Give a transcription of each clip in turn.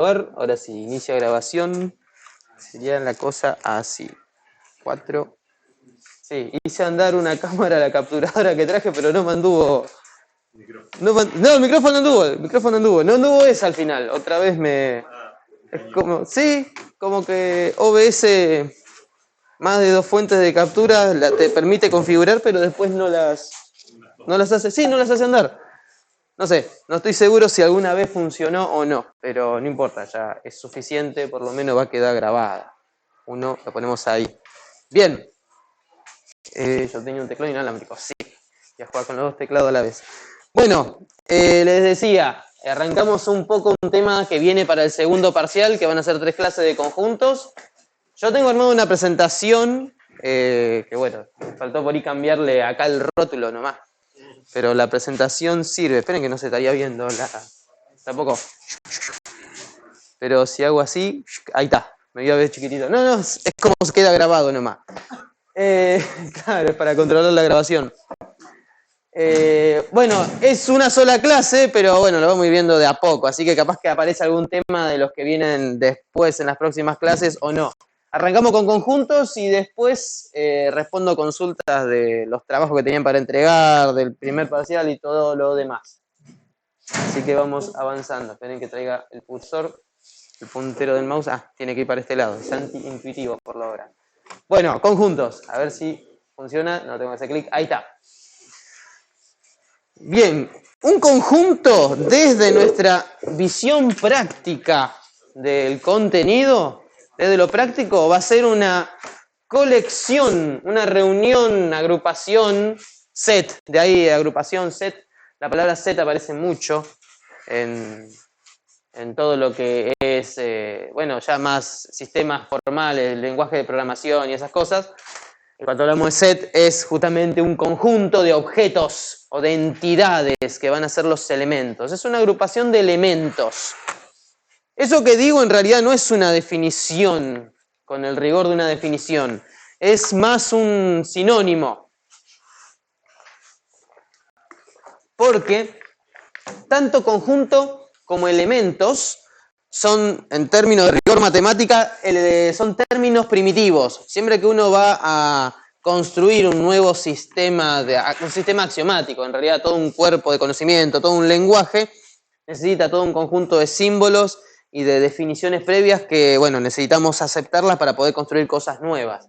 grabar. Ahora sí, inicia grabación. Sería la cosa así. 4. Sí, hice andar una cámara a la capturadora que traje, pero no me anduvo. No, el micrófono anduvo. No anduvo esa al final. Otra vez me. Es como. Sí, como que OBS, más de 2 fuentes de captura, te permite configurar, pero después no las hace. Sí, no las hace andar. No sé, no estoy seguro si alguna vez funcionó o no, pero no importa, ya es suficiente, por lo menos va a quedar grabada. Uno, lo ponemos ahí. Bien. Yo tenía un teclado inalámbrico, sí. Voy a jugar con los 2 teclados a la vez. Bueno, les decía, arrancamos un poco un tema que viene para el segundo parcial, que van a ser 3 clases de conjuntos. Yo tengo armado una presentación, que bueno, faltó por ahí cambiarle acá el rótulo nomás. Pero la presentación sirve. Esperen que no se estaría viendo tampoco. Pero si hago así, ahí está. Me voy a ver chiquitito. No, es como se queda grabado nomás. Claro, es para controlar la grabación. Bueno, es una sola clase, pero bueno, lo vamos a ir viendo de a poco. Así que capaz que aparece algún tema de los que vienen después en las próximas clases o no. Arrancamos con conjuntos y después respondo consultas de los trabajos que tenían para entregar, del primer parcial y todo lo demás. Así que vamos avanzando. Esperen que traiga el cursor, el puntero del mouse. Ah, tiene que ir para este lado. Es anti-intuitivo por la hora. Bueno, conjuntos. A ver si funciona. No tengo que hacer clic. Ahí está. Bien, un conjunto desde nuestra visión práctica del contenido, desde lo práctico, va a ser una colección, una reunión, agrupación, set. De ahí agrupación, set. La palabra set aparece mucho en todo lo que es, bueno, ya más sistemas formales, lenguaje de programación y esas cosas. Cuando hablamos de set es justamente un conjunto de objetos o de entidades que van a ser los elementos. Es una agrupación de elementos. Eso que digo en realidad no es una definición, con el rigor de una definición. Es más un sinónimo. Porque tanto conjunto como elementos son, en términos de rigor matemática, son términos primitivos. Siempre que uno va a construir un nuevo sistema, un sistema axiomático, en realidad todo un cuerpo de conocimiento, todo un lenguaje, necesita todo un conjunto de símbolos y de definiciones previas que, bueno, necesitamos aceptarlas para poder construir cosas nuevas.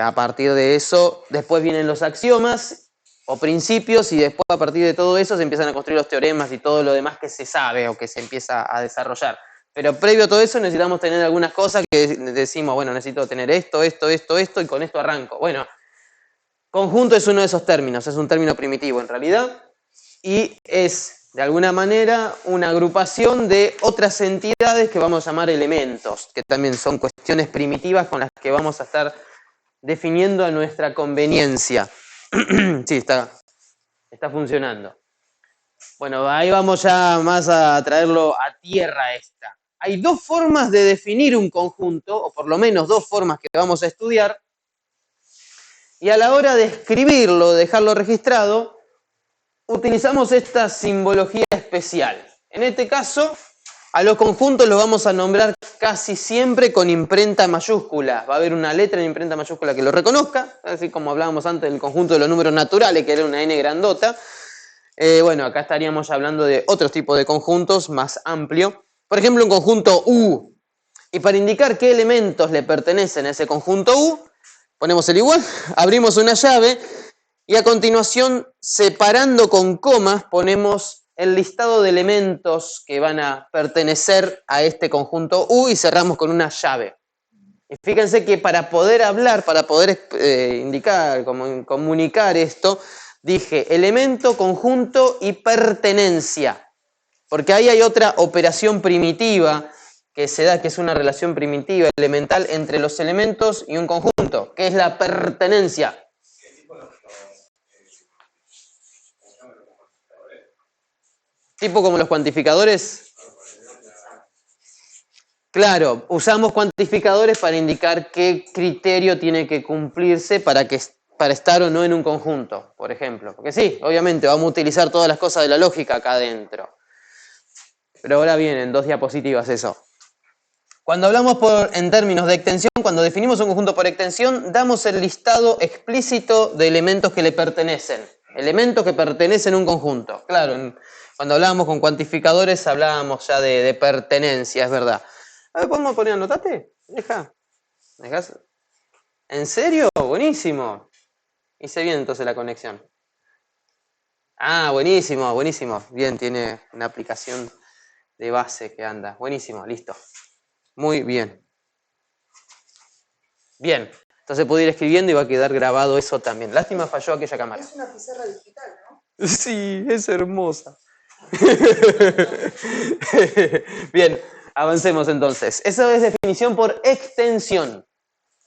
A partir de eso, después vienen los axiomas o principios, y después a partir de todo eso se empiezan a construir los teoremas y todo lo demás que se sabe o que se empieza a desarrollar. Pero previo a todo eso necesitamos tener algunas cosas que decimos, bueno, necesito tener esto, y con esto arranco. Bueno, conjunto es uno de esos términos, es un término primitivo en realidad, y es, de alguna manera, una agrupación de otras entidades que vamos a llamar elementos, que también son cuestiones primitivas con las que vamos a estar definiendo a nuestra conveniencia. Sí, está funcionando. Bueno, ahí vamos ya más a traerlo a tierra esta. Hay 2 formas de definir un conjunto, o por lo menos 2 formas que vamos a estudiar, y a la hora de escribirlo, dejarlo registrado, utilizamos esta simbología especial. En este caso, a los conjuntos los vamos a nombrar casi siempre con imprenta mayúscula. Va a haber una letra en imprenta mayúscula que lo reconozca, así como hablábamos antes del conjunto de los números naturales, que era una N grandota. Bueno, acá estaríamos hablando de otros tipos de conjuntos más amplio. Por ejemplo, un conjunto U. Y para indicar qué elementos le pertenecen a ese conjunto U, ponemos el igual, abrimos una llave y a continuación, separando con comas, ponemos el listado de elementos que van a pertenecer a este conjunto U y cerramos con una llave. Y fíjense que para poder hablar, para poder indicar, comunicar esto, dije elemento, conjunto y pertenencia. Porque ahí hay otra operación primitiva que se da, que es una relación primitiva, elemental, entre los elementos y un conjunto, que es la pertenencia. Tipo como los cuantificadores. Claro, usamos cuantificadores para indicar qué criterio tiene que cumplirse para estar o no en un conjunto, por ejemplo. Porque sí, obviamente vamos a utilizar todas las cosas de la lógica acá adentro. Pero ahora viene en 2 diapositivas eso. Cuando hablamos en términos de extensión, cuando definimos un conjunto por extensión, damos el listado explícito de elementos que le pertenecen. Elementos que pertenecen a un conjunto. Claro, cuando hablábamos con cuantificadores hablábamos ya de pertenencia, es verdad. A ver, ¿podemos poner anotate? ¿Dejás? ¿En serio? Buenísimo. Hice bien entonces la conexión. Ah, buenísimo, buenísimo. Bien, tiene una aplicación de base que anda. Buenísimo, listo. Muy bien. Bien, entonces puedo ir escribiendo y va a quedar grabado eso también. Lástima falló aquella cámara. Es una pizarra digital, ¿no? Sí, es hermosa. Bien, avancemos entonces. Esa es definición por extensión.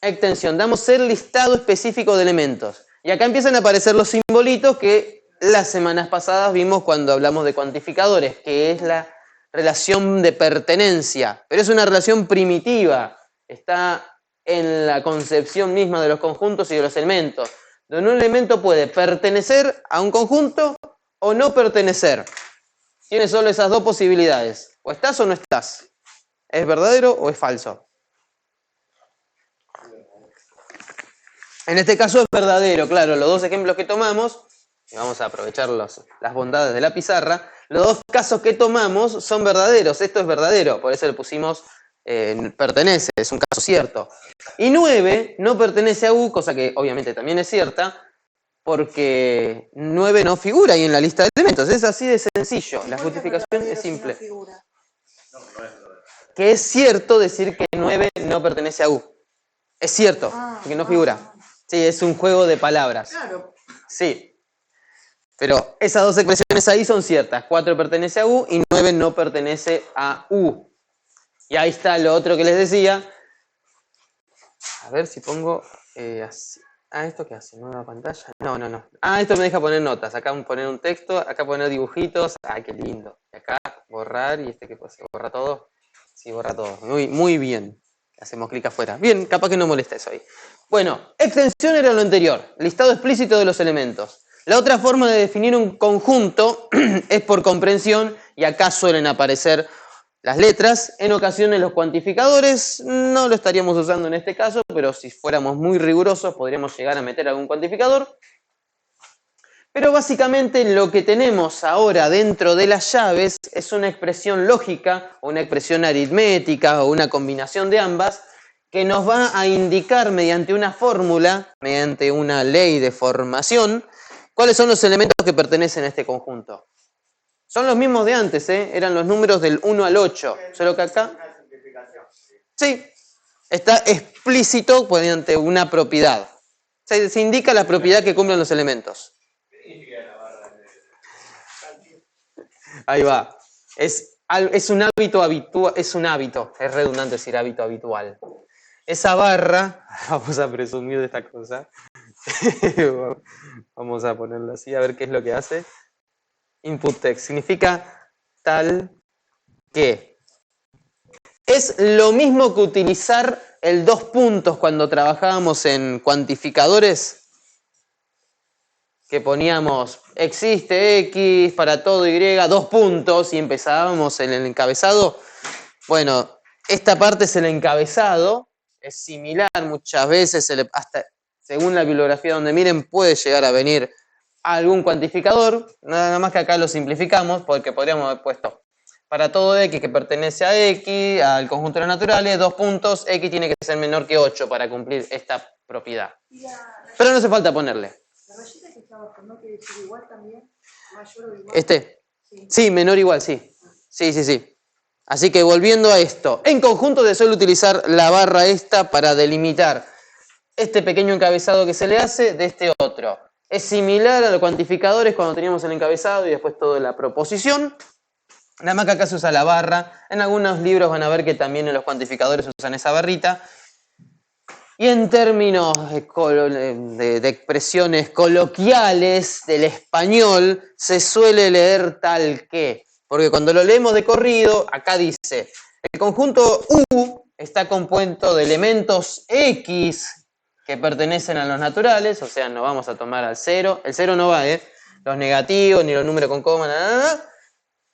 Extensión, damos el listado específico de elementos. Y acá empiezan a aparecer los simbolitos que las semanas pasadas vimos cuando hablamos de cuantificadores, que es la relación de pertenencia. Pero es una relación primitiva. Está en la concepción misma de los conjuntos y de los elementos. Donde un elemento puede pertenecer a un conjunto o no pertenecer. Tiene solo esas 2 posibilidades. O estás o no estás. ¿Es verdadero o es falso? En este caso es verdadero, claro. Los 2 ejemplos que tomamos, y vamos a aprovechar las bondades de la pizarra, los 2 casos que tomamos son verdaderos. Esto es verdadero, por eso le pusimos pertenece, es un caso cierto. Y 9 no pertenece a U, cosa que obviamente también es cierta, porque 9 no figura ahí en la lista de elementos. Es así de sencillo. La justificación es simple. Que es cierto decir que 9 no pertenece a U. Es cierto, porque no figura. Sí, es un juego de palabras. Claro. Sí. Pero esas 2 expresiones ahí son ciertas. 4 pertenece a U y 9 no pertenece a U. Y ahí está lo otro que les decía. A ver si pongo así. Ah, ¿esto qué hace? ¿Nueva pantalla? No. Ah, esto me deja poner notas. Acá poner un texto, acá poner dibujitos. Ay, qué lindo. Y acá borrar. ¿Y este qué puede ser? ¿Borra todo? Sí, borra todo. Muy bien. Hacemos clic afuera. Bien, capaz que no molesta eso ahí. Bueno, extensión era lo anterior. Listado explícito de los elementos. La otra forma de definir un conjunto es por comprensión. Y acá suelen aparecer las letras. En ocasiones los cuantificadores no lo estaríamos usando en este caso, pero si fuéramos muy rigurosos podríamos llegar a meter algún cuantificador. Pero básicamente lo que tenemos ahora dentro de las llaves es una expresión lógica, o una expresión aritmética, o una combinación de ambas, que nos va a indicar mediante una fórmula, mediante una ley de formación, cuáles son los elementos que pertenecen a este conjunto. Son los mismos de antes, eran los números del 1 al 8, solo que acá... Sí, está explícito mediante una propiedad. Se indica la propiedad que cumplen los elementos. Ahí va. Es un hábito habitual, es redundante decir hábito habitual. Esa barra, vamos a presumir de esta cosa, vamos a ponerla así, a ver qué es lo que hace. Input text significa tal que. Es lo mismo que utilizar el 2 puntos cuando trabajábamos en cuantificadores, que poníamos existe X para todo Y, 2 puntos, y empezábamos en el encabezado. Bueno, esta parte es el encabezado, es similar muchas veces, hasta según la bibliografía donde miren, puede llegar a venir algún cuantificador, nada más que acá lo simplificamos, porque podríamos haber puesto para todo X que pertenece a X, al conjunto de los naturales, 2 puntos, X tiene que ser menor que 8 para cumplir esta propiedad. Pero no hace falta ponerle. ¿La rayita que está abajo no quiere decir igual también? ¿Mayor o igual? Sí, menor o igual, sí. Sí. Así que volviendo a esto, en conjunto se suele utilizar la barra esta para delimitar este pequeño encabezado que se le hace de este otro. Es similar a los cuantificadores cuando teníamos el encabezado y después toda la proposición. Nada más que acá se usa la barra. En algunos libros van a ver que también en los cuantificadores usan esa barrita. Y en términos de expresiones coloquiales del español, se suele leer tal que. Porque cuando lo leemos de corrido, acá dice, el conjunto U está compuesto de elementos X que pertenecen a los naturales, o sea, no vamos a tomar al 0. El 0 no va, los negativos, ni los números con coma, nada.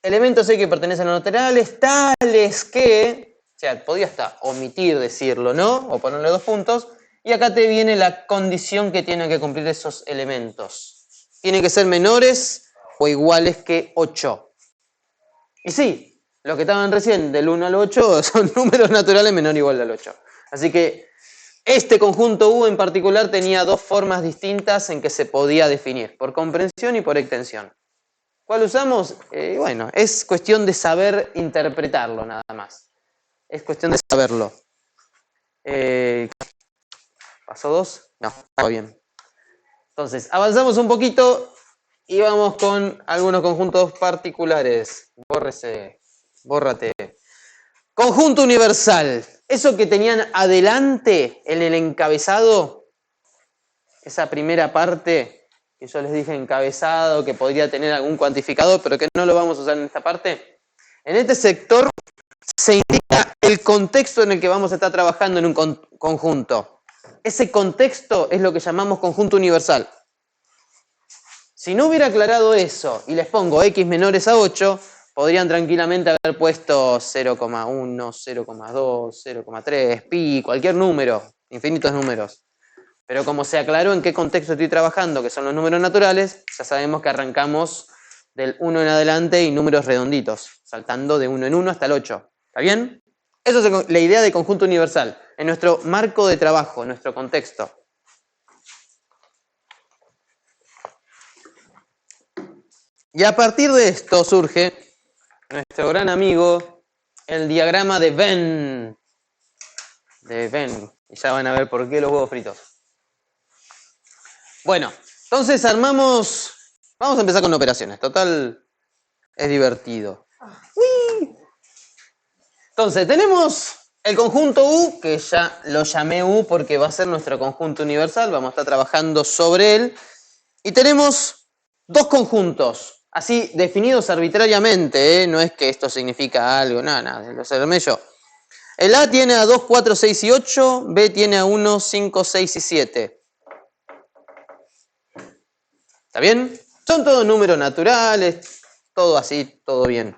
elementos que pertenecen a los laterales, tales que, o sea, podía hasta omitir decirlo, ¿no? O ponerle 2 puntos, y acá te viene la condición que tienen que cumplir esos elementos. Tienen que ser menores o iguales que 8. Y sí, los que estaban recién del 1 al 8 son números naturales menor o igual al 8. Así que este conjunto U en particular tenía 2 formas distintas en que se podía definir, por comprensión y por extensión. ¿Cuál usamos? Bueno, es cuestión de saber interpretarlo nada más. Es cuestión de saberlo. ¿Pasó 2? No, está bien. Entonces, avanzamos un poquito y vamos con algunos conjuntos particulares. Bórrate. Conjunto universal. Eso que tenían adelante en el encabezado, esa primera parte que yo les dije encabezado, que podría tener algún cuantificador, pero que no lo vamos a usar en esta parte. En este sector se indica el contexto en el que vamos a estar trabajando en un conjunto. Ese contexto es lo que llamamos conjunto universal. Si no hubiera aclarado eso y les pongo x menores a 8, podrían tranquilamente haber puesto 0,1, 0,2, 0,3, pi, cualquier número, infinitos números. Pero como se aclaró en qué contexto estoy trabajando, que son los números naturales, ya sabemos que arrancamos del 1 en adelante y números redonditos, saltando de 1 en 1 hasta el 8. ¿Está bien? Eso es la idea de conjunto universal, en nuestro marco de trabajo, en nuestro contexto. Y a partir de esto surge nuestro gran amigo, el diagrama de Venn. Y ya van a ver por qué los huevos fritos. Bueno, entonces vamos a empezar con operaciones. Total, es divertido. ¡Uy! Entonces, tenemos el conjunto U, que ya lo llamé U porque va a ser nuestro conjunto universal. Vamos a estar trabajando sobre él. Y tenemos 2 conjuntos, así definidos arbitrariamente, ¿eh? No es que esto significa algo, nada, lo armé yo. El A tiene a 2, 4, 6 y 8, B tiene a 1, 5, 6 y 7. ¿Está bien? Son todos números naturales, todo así, todo bien.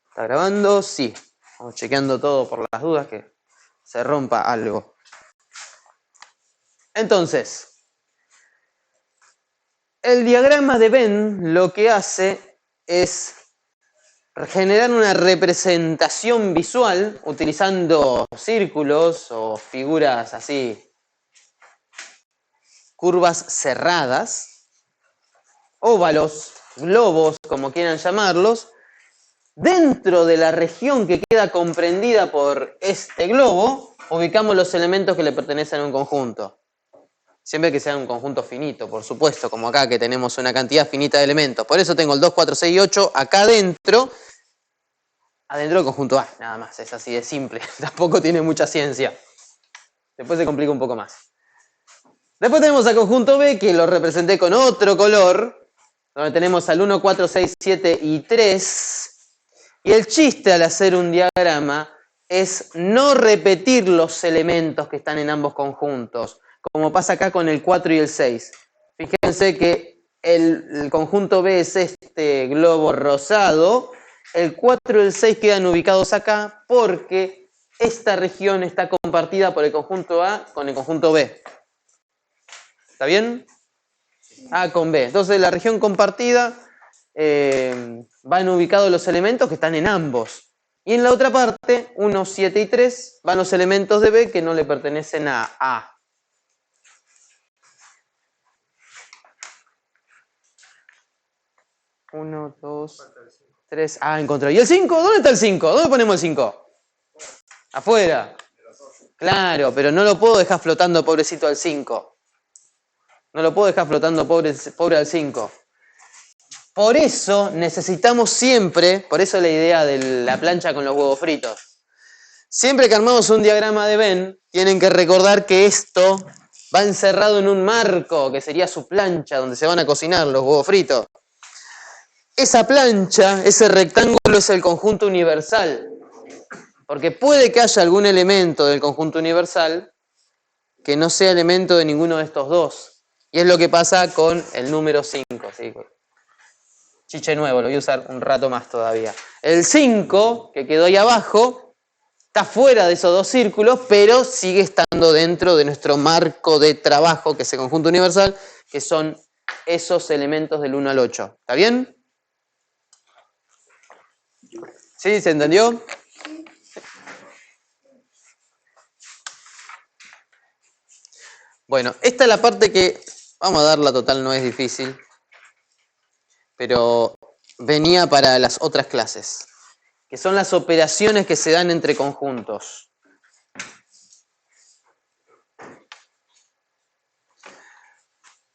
¿Está grabando? Sí. Vamos chequeando todo por las dudas que se rompa algo. Entonces, el diagrama de Venn lo que hace es generar una representación visual utilizando círculos o figuras así, curvas cerradas, óvalos, globos, como quieran llamarlos, dentro de la región que queda comprendida por este globo, ubicamos los elementos que le pertenecen a un conjunto. Siempre que sea un conjunto finito, por supuesto, como acá que tenemos una cantidad finita de elementos. Por eso tengo el 2, 4, 6 y 8 acá adentro del conjunto A, nada más. Es así de simple. Tampoco tiene mucha ciencia. Después se complica un poco más. Después tenemos al conjunto B, que lo representé con otro color, donde tenemos al 1, 4, 6, 7 y 3. Y el chiste al hacer un diagrama es no repetir los elementos que están en ambos conjuntos, como pasa acá con el 4 y el 6. Fíjense que el conjunto B es este globo rosado, el 4 y el 6 quedan ubicados acá porque esta región está compartida por el conjunto A con el conjunto B. ¿Está bien? A con B. Entonces la región compartida van ubicados los elementos que están en ambos. Y en la otra parte, 1, 7 y 3, van los elementos de B que no le pertenecen a A. Uno, 2, 3. Ah, encontré. ¿Y el 5? ¿Dónde está el 5? ¿Dónde ponemos el 5? Afuera. Claro, pero no lo puedo dejar flotando, pobrecito, al 5. No lo puedo dejar flotando, pobre al 5. Por eso necesitamos siempre, por eso la idea de la plancha con los huevos fritos. Siempre que armamos un diagrama de Venn, tienen que recordar que esto va encerrado en un marco, que sería su plancha, donde se van a cocinar los huevos fritos. Esa plancha, ese rectángulo es el conjunto universal. Porque puede que haya algún elemento del conjunto universal que no sea elemento de ninguno de estos dos. Y es lo que pasa con el número 5. ¿Sí? chiche nuevo, lo voy a usar un rato más todavía. El 5, que quedó ahí abajo, está fuera de esos dos círculos, pero sigue estando dentro de nuestro marco de trabajo, que es el conjunto universal, que son esos elementos del 1 al 8. ¿Está bien? ¿Sí? ¿Se entendió? Bueno, esta es la parte que, vamos a darla total, no es difícil, pero venía para las otras clases, que son las operaciones que se dan entre conjuntos.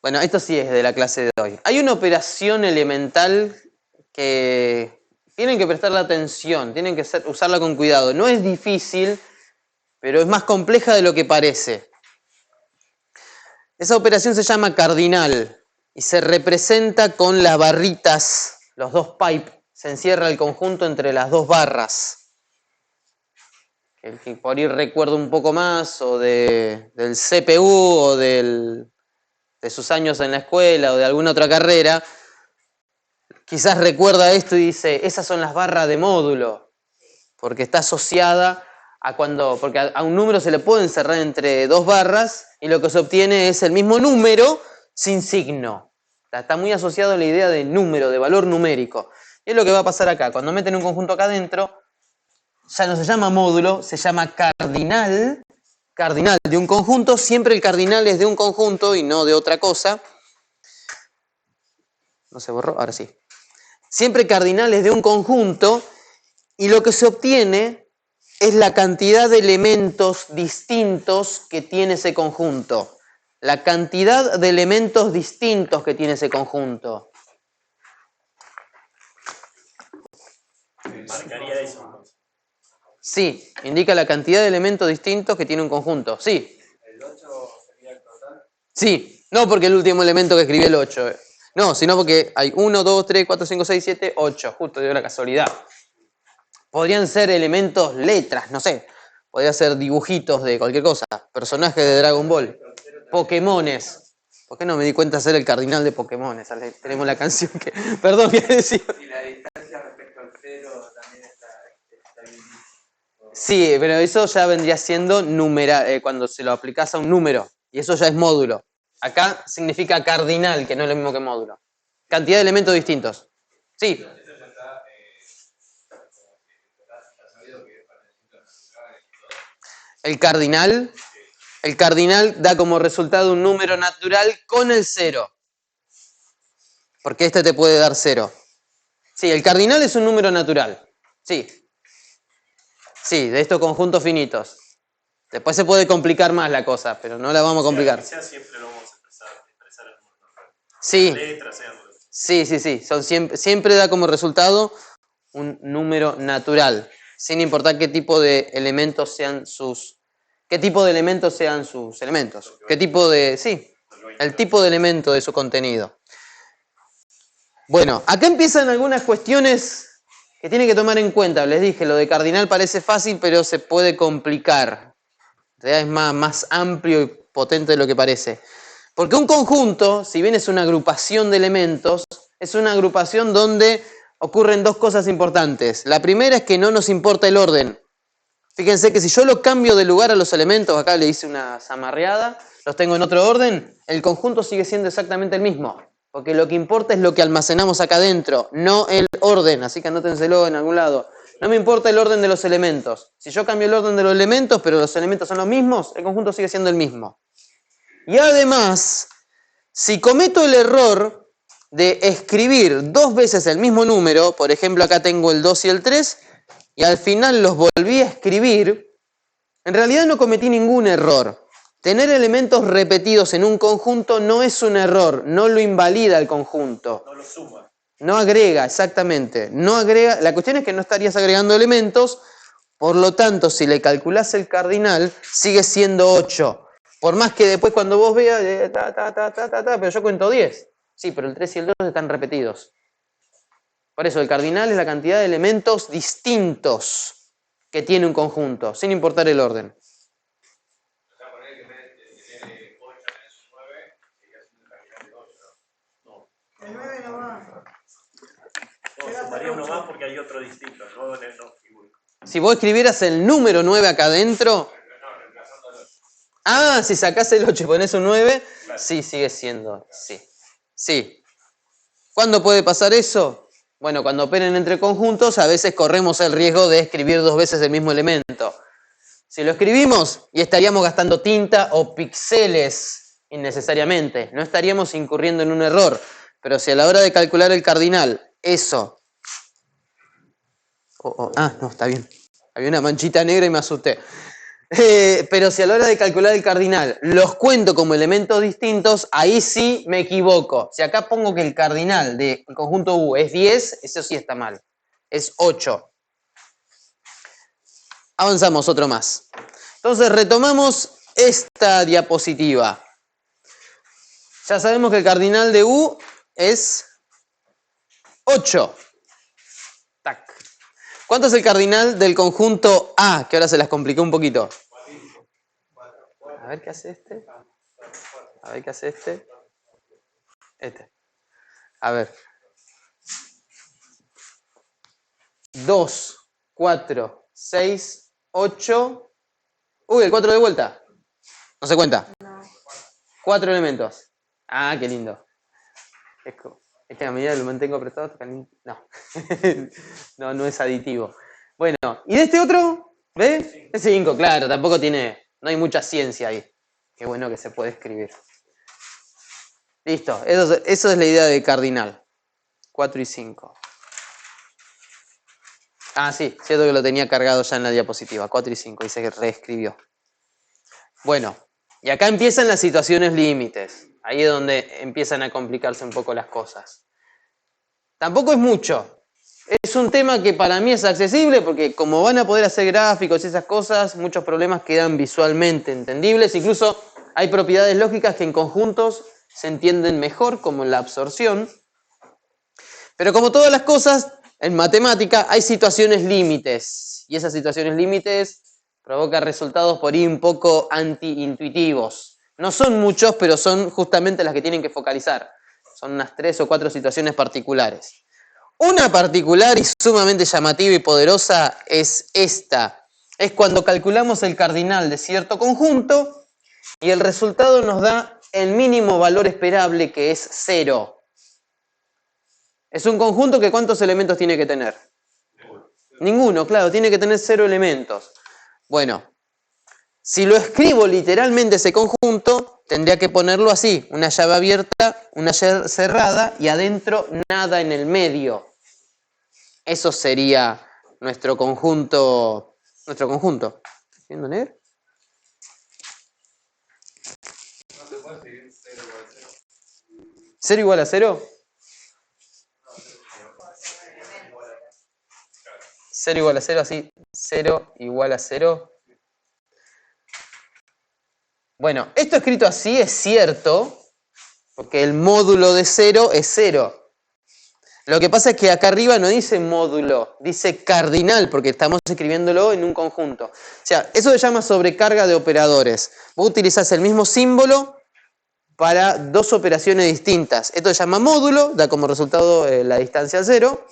Bueno, esto sí es de la clase de hoy. Hay una operación elemental que tienen que prestarle atención, tienen que usarla con cuidado. No es difícil, pero es más compleja de lo que parece. Esa operación se llama cardinal y se representa con las barritas, los dos pipes. Se encierra el conjunto entre las dos barras. El que por ahí recuerdo un poco más, o del CPU, o de sus años en la escuela, o de alguna otra carrera, quizás recuerda esto y dice, esas son las barras de módulo, porque está asociada porque a un número se le puede encerrar entre dos barras y lo que se obtiene es el mismo número sin signo. Está muy asociado a la idea de número, de valor numérico. Y es lo que va a pasar acá. Cuando meten un conjunto acá adentro, ya no se llama módulo, se llama cardinal. Cardinal de un conjunto, siempre el cardinal es de un conjunto y no de otra cosa. ¿No se borró? Ahora sí. Siempre cardinal es de un conjunto y lo que se obtiene es la cantidad de elementos distintos que tiene ese conjunto. La cantidad de elementos distintos que tiene ese conjunto. Marcaría eso. Sí, indica la cantidad de elementos distintos que tiene un conjunto. Sí. ¿El 8 sería el total? Sí, no porque el último elemento que escribí el 8. No, sino porque hay 1, 2, 3, 4, 5, 6, 7, 8. Justo dio la casualidad. Podrían ser elementos, letras, no sé. Podría ser dibujitos de cualquier cosa. Personajes de Dragon Ball. Pokémones. ¿Por qué no me di cuenta de ser el cardinal de Pokémones? Tenemos la canción que... Perdón, ¿qué decía? Y la distancia respecto al 0 también está bien. Sí, pero eso ya vendría siendo cuando se lo aplicas a un número. Y eso ya es módulo. Acá significa cardinal, que no es lo mismo que módulo. Cantidad de elementos distintos. Sí. El cardinal da como resultado un número natural con el 0. Porque este te puede dar 0. Sí, el cardinal es un número natural. Sí. Sí, de estos conjuntos finitos. Después se puede complicar más la cosa, pero no la vamos a complicar. Sea siempre lo vamos a expresar en números. Sí. Letras, sean... Sí. Siempre da como resultado un número natural, sin importar qué tipo de elementos sean sus elementos. ¿Qué tipo de... Sí, el tipo de elemento de su contenido. Bueno, acá empiezan algunas cuestiones que tienen que tomar en cuenta. Les dije, lo de cardinal parece fácil, pero se puede complicar. En realidad es más amplio y potente de lo que parece. Porque un conjunto, si bien es una agrupación de elementos, es una agrupación donde ocurren dos cosas importantes. La primera es que no nos importa el orden. Fíjense que si yo lo cambio de lugar a los elementos, acá le hice una zamarreada, los tengo en otro orden, el conjunto sigue siendo exactamente el mismo. Porque lo que importa es lo que almacenamos acá adentro, no el orden. Así que anótenselo en algún lado. No me importa el orden de los elementos. Si yo cambio el orden de los elementos, pero los elementos son los mismos, el conjunto sigue siendo el mismo. Y además, si cometo el error de escribir dos veces el mismo número, por ejemplo acá tengo el 2 y el 3, y al final los volví a escribir, en realidad no cometí ningún error. Tener elementos repetidos en un conjunto no es un error, no lo invalida el conjunto. No lo suma. No agrega, exactamente. No agrega. La cuestión es que no estarías agregando elementos, por lo tanto, si le calculás el cardinal, sigue siendo 8. Por más que después cuando vos veas, pero yo cuento 10. Sí, pero el 3 y el 2 están repetidos. Por eso el cardinal es la cantidad de elementos distintos que tiene un conjunto, sin importar el orden. El 9 no va. Sumaría uno más porque hay otro distinto, no en el no figura. Si vos escribieras el número 9 acá adentro... Ah, si sacás el 8 y ponés un 9, sí, sigue siendo, sí. Sí. ¿Cuándo puede pasar eso? Bueno, cuando operen entre conjuntos, a veces corremos el riesgo de escribir dos veces el mismo elemento. Si lo escribimos, y estaríamos gastando tinta o píxeles innecesariamente, no estaríamos incurriendo en un error. Pero si a la hora de calcular el cardinal, eso... no, está bien. Había una manchita negra y me asusté. Pero si a la hora de calcular el cardinal los cuento como elementos distintos, ahí sí me equivoco. Si acá pongo que el cardinal del conjunto U es 10, eso sí está mal. Es 8. Avanzamos otro más. Entonces retomamos esta diapositiva. Ya sabemos que el cardinal de U es 8. Tac. ¿Cuánto es el cardinal del conjunto A? Que ahora se las compliqué un poquito. A ver qué hace este. A ver qué hace este. Este. A ver. 2, 4, 6, 8. Uy, el 4 de vuelta. ¿No se cuenta? No. 4 elementos. Ah, qué lindo. Es que a medida que lo mantengo apretado, no. No, no es aditivo. Bueno, ¿y de este otro? ¿Ve? Es 5, claro, tampoco tiene... No hay mucha ciencia ahí. Qué bueno que se puede escribir. Listo, eso es la idea de cardinal. 4 y 5. Ah, sí, cierto que lo tenía cargado ya en la diapositiva. 4 y 5, dice que reescribió. Bueno, y acá empiezan las situaciones límites. Ahí es donde empiezan a complicarse un poco las cosas. Tampoco es mucho. Es un tema que para mí es accesible porque como van a poder hacer gráficos y esas cosas, muchos problemas quedan visualmente entendibles. Incluso hay propiedades lógicas que en conjuntos se entienden mejor, como en la absorción. Pero como todas las cosas, en matemática hay situaciones límites. Y esas situaciones límites provocan resultados por ahí un poco anti-intuitivos. No son muchos, pero son justamente las que tienen que focalizar. Son unas 3 o 4 situaciones particulares. Una particular y sumamente llamativa y poderosa es esta. Es cuando calculamos el cardinal de cierto conjunto y el resultado nos da el mínimo valor esperable, que es 0. Es un conjunto que ¿cuántos elementos tiene que tener? Ninguno, claro, tiene que tener 0 elementos. Bueno, si lo escribo literalmente ese conjunto, tendría que ponerlo así, una llave abierta, una llave cerrada y adentro nada en el medio. Eso sería nuestro conjunto. ¿Estás viendo negro? ¿0 igual a 0? 0 igual a 0, así. 0 igual a 0. Bueno, esto escrito así es cierto, porque el módulo de 0 es 0. Lo que pasa es que acá arriba no dice módulo, dice cardinal, porque estamos escribiéndolo en un conjunto. O sea, eso se llama sobrecarga de operadores. Vos utilizás el mismo símbolo para dos operaciones distintas. Esto se llama módulo, da como resultado la distancia 0,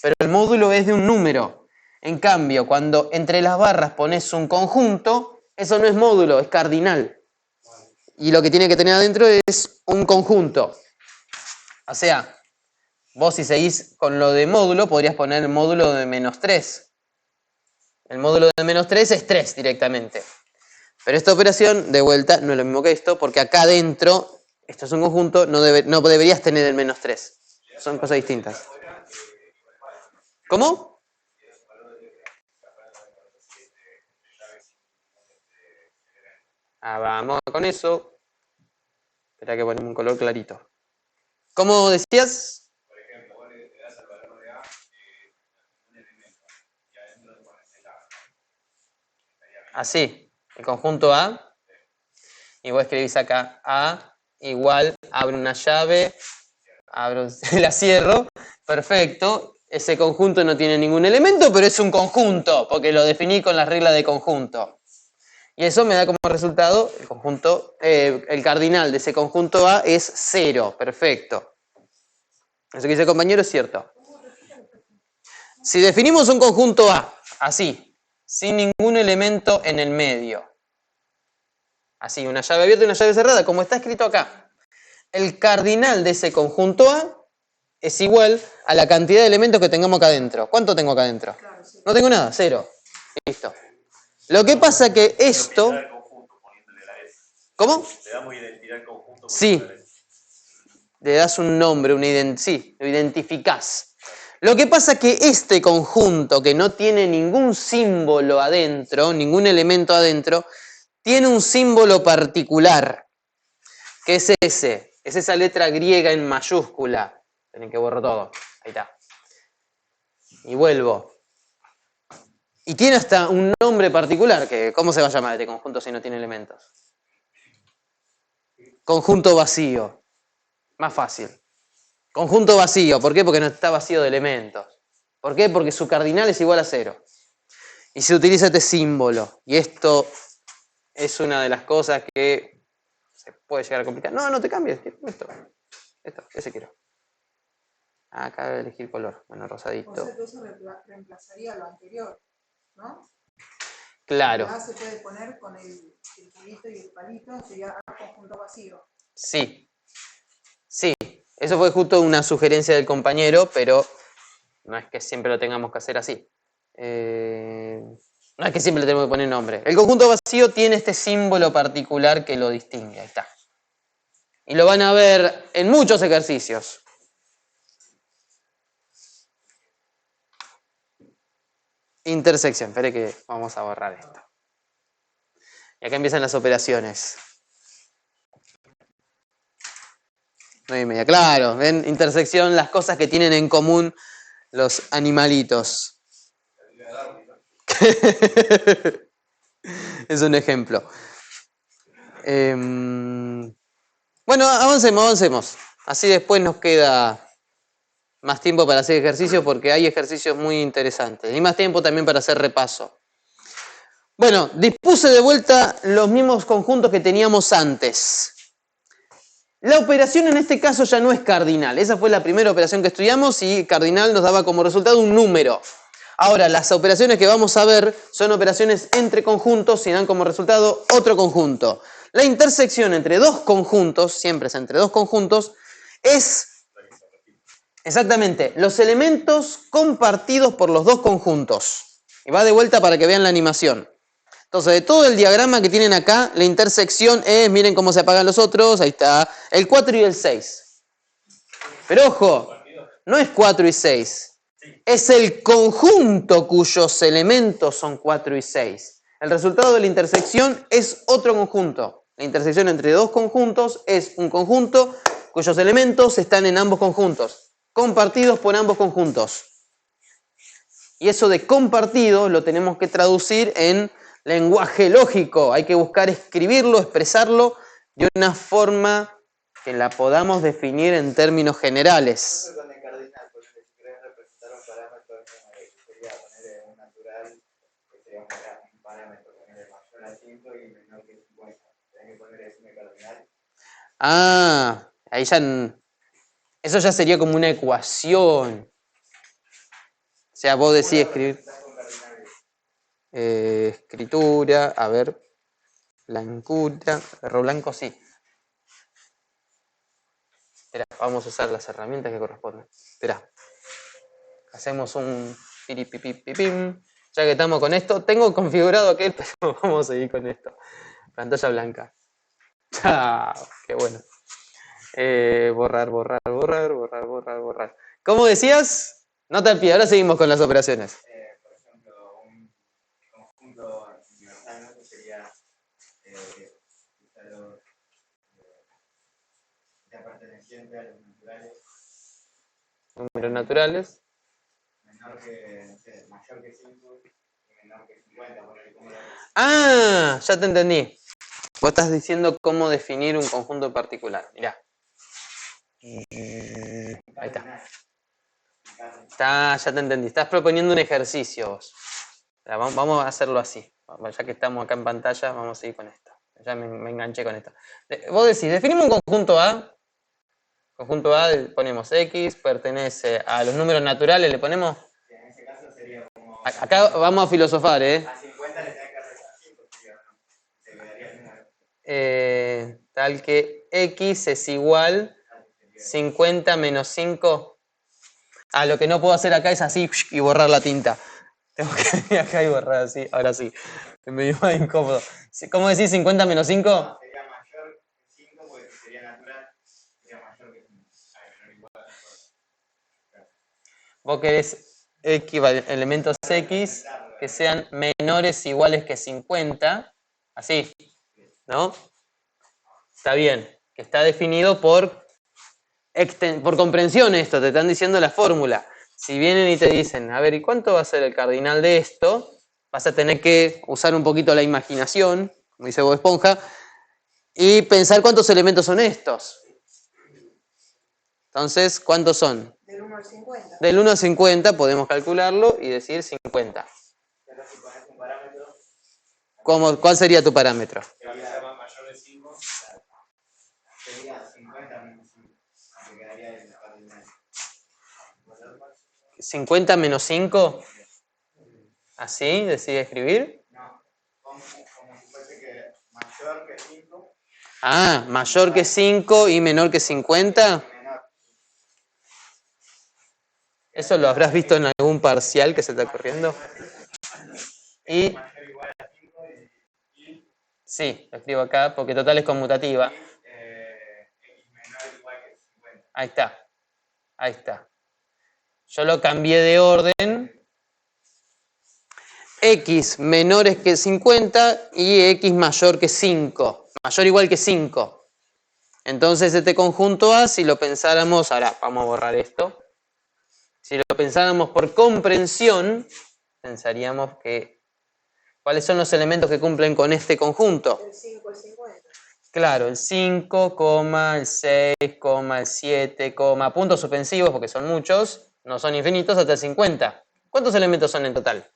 pero el módulo es de un número. En cambio, cuando entre las barras pones un conjunto, eso no es módulo, es cardinal. Y lo que tiene que tener adentro es un conjunto. O sea, vos si seguís con lo de módulo, podrías poner el módulo de -3. El módulo de -3 es 3 directamente. Pero esta operación, de vuelta, no es lo mismo que esto, porque acá adentro, esto es un conjunto, no deberías tener el -3. Son cosas distintas. ¿Cómo? Vamos con eso. Espera que ponemos un color clarito. ¿Cómo decías? Por ejemplo, vos le das al valor de A un elemento y adentro le pones el A. Así, el conjunto A. Y vos escribís acá A igual, abro una llave, la cierro, perfecto. Ese conjunto no tiene ningún elemento, pero es un conjunto, porque lo definí con las reglas de conjunto. Y eso me da como resultado el conjunto, el cardinal de ese conjunto A es 0, perfecto. Eso que dice el compañero es cierto. Si definimos un conjunto A, así, sin ningún elemento en el medio, así, una llave abierta y una llave cerrada, como está escrito acá, el cardinal de ese conjunto A es igual a la cantidad de elementos que tengamos acá adentro. ¿Cuánto tengo acá adentro? Claro, sí. No tengo nada, 0. Listo. Lo que pasa que esto... Identidad al conjunto, poniéndole la S. ¿Cómo? Le damos identidad al conjunto. Sí. poniéndole la S. Le das un nombre, sí, lo identificás. Lo que pasa que este conjunto, que no tiene ningún símbolo adentro, ningún elemento adentro, tiene un símbolo particular, que es ese. Es esa letra griega en mayúscula. Tienen que borrar todo. Ahí está. Y vuelvo. Y tiene hasta un nombre particular, que ¿cómo se va a llamar este conjunto si no tiene elementos? Conjunto vacío. Más fácil. Conjunto vacío. ¿Por qué? Porque no está vacío de elementos. ¿Por qué? Porque su cardinal es igual a 0. Y se utiliza este símbolo. Y esto es una de las cosas que se puede llegar a complicar. No, no te cambies. Esto, ese quiero. Acá voy a elegir color. Bueno, O rosadito. sea que eso reemplazaría lo anterior, ¿no? Claro. Ya se puede poner con el circulito y el palito, sería conjunto vacío. Sí. Sí. Eso fue justo una sugerencia del compañero, pero no es que siempre lo tengamos que hacer así. No es que siempre le tenemos que poner nombre. El conjunto vacío tiene este símbolo particular que lo distingue. Ahí está. Y lo van a ver en muchos ejercicios. Intersección. Espere que vamos a borrar esto. Y acá empiezan las operaciones. 9:30. Claro, ven, intersección, las cosas que tienen en común los animalitos. Es un ejemplo. Bueno, avancemos. Así después nos queda más tiempo para hacer ejercicios porque hay ejercicios muy interesantes. Y más tiempo también para hacer repaso. Bueno, dispuse de vuelta los mismos conjuntos que teníamos antes. La operación en este caso ya no es cardinal. Esa fue la primera operación que estudiamos y cardinal nos daba como resultado un número. Ahora, las operaciones que vamos a ver son operaciones entre conjuntos y dan como resultado otro conjunto. La intersección entre dos conjuntos, siempre es entre dos conjuntos, es exactamente los elementos compartidos por los dos conjuntos. Y va de vuelta para que vean la animación. Entonces, de todo el diagrama que tienen acá, la intersección es, miren cómo se apagan los otros, ahí está, el 4 y el 6. Pero ojo, no es 4 y 6. Es el conjunto cuyos elementos son 4 y 6. El resultado de la intersección es otro conjunto. La intersección entre dos conjuntos es un conjunto cuyos elementos están en ambos conjuntos, compartidos por ambos conjuntos. Y eso de compartido lo tenemos que traducir en lenguaje lógico. Hay que buscar escribirlo, expresarlo de una forma que la podamos definir en términos generales. Con el cardinal, porque si querés representar un parámetro sería poner un natural, que sería un parámetro ponerle mayor a 5 y menor que 50. Tenés que poner eso en el cardinal. Ah, ahí ya... Eso ya sería como una ecuación. O sea, vos decís escribir... escritura, a ver... Blancura... Perro blanco, sí. Espera, vamos a usar las herramientas que corresponden. Espera. Hacemos un piripipipipim. Ya que estamos con esto, tengo configurado aquel, pero vamos a seguir con esto. Pantalla blanca. Chao, qué bueno. Borrar. ¿Cómo decías? Nota al pie, ahora seguimos con las operaciones. Por ejemplo, un conjunto universal que sería ya perteneciente a los naturales, Números naturales. menor que, no sé, mayor que 5 y menor que 50. ¿Cómo lo ves? Ah, ya te entendí. Vos estás diciendo cómo definir un conjunto en particular. Mirá. Ahí está. Ya te entendí. Estás proponiendo un ejercicio vos. Vamos a hacerlo así. Ya que estamos acá en pantalla, vamos a seguir con esto. Ya me enganché con esto. Vos decís, definimos un conjunto A. Conjunto A ponemos X, pertenece a los números naturales, le ponemos... En ese caso Acá vamos a filosofar, ¿eh? A 50 le tenés que restar 5, ¿no? Te quedaría el número. Tal que x es igual 50 menos 5. Ah, lo que no puedo hacer acá es así y borrar la tinta. Tengo que venir acá y borrar así. Ahora sí. Es medio más incómodo. ¿Cómo decís 50 menos 5? No, sería mayor que 5 porque sería natural. Sería mayor que 5. Vos querés elementos x que sean menores o iguales que 50. Así, ¿no? Está bien. Que está definido por comprensión esto. Te están diciendo la fórmula. Si vienen y te dicen, a ver, ¿y cuánto va a ser el cardinal de esto? Vas a tener que usar un poquito la imaginación, como dice Bob Esponja, y pensar cuántos elementos son estos. Entonces, ¿cuántos son? Del 1 al 50. Del 1 al 50 podemos calcularlo y decir 50. Pero si pones un parámetro, ¿Cuál sería tu parámetro? Que sea mayor de 5. sería 50 menos 5. Te quedaría el cardinal. 50 menos 5. ¿Así? ¿Decide escribir? No, como si fuese que mayor que 5. Ah, mayor que 5 y menor que 50. Menor. ¿Eso lo habrás visto en algún parcial que se está corriendo? Y Mayor o igual a 5 y sí, lo escribo acá porque total es conmutativa. x menor o igual que 50. Ahí está. Ahí está. Yo lo cambié de orden. X menores que 50 y X mayor que 5. Mayor o igual que 5. Entonces este conjunto A, si lo pensáramos, ahora vamos a borrar esto. Si lo pensáramos por comprensión, pensaríamos que ¿cuáles son los elementos que cumplen con este conjunto? Del 5 al 50. Claro, el 5, el 6, el 7, puntos suspensivos, porque son muchos, no son infinitos, hasta el 50. ¿Cuántos elementos son en total?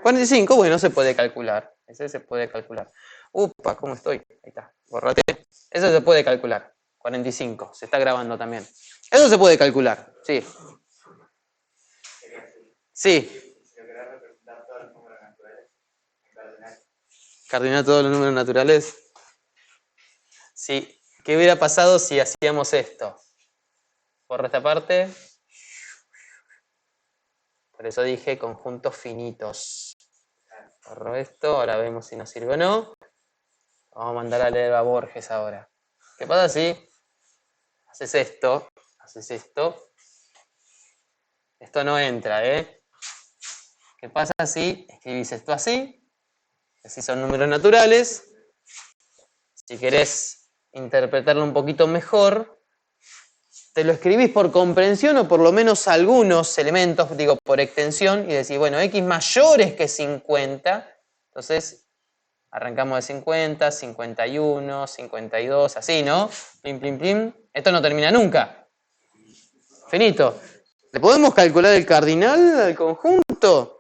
45, bueno, se puede calcular. Ese se puede calcular. Upa, ¿cómo estoy? Ahí está, borrate. Eso se puede calcular. 45, se está grabando también. Eso se puede calcular, sí. Sí. Si yo querés representar todos los números naturales en cardinal. Cardinar todos los números naturales. Sí. ¿Qué hubiera pasado si hacíamos esto? Borra esta parte. Por eso dije conjuntos finitos. Borro esto, ahora vemos si nos sirve o no. Vamos a mandar a leer a Borges ahora. ¿Qué pasa si haces esto? Haces esto. Esto no entra, ¿eh? ¿Qué pasa si escribís esto así? Así son números naturales. Si querés interpretarlo un poquito mejor, te lo escribís por comprensión o por lo menos algunos elementos, digo, por extensión, y decís, bueno, x mayores que 50, entonces arrancamos de 50, 51, 52, así, ¿no? Plim, plim, plim. Esto no termina nunca. Finito. ¿Le podemos calcular el cardinal al conjunto?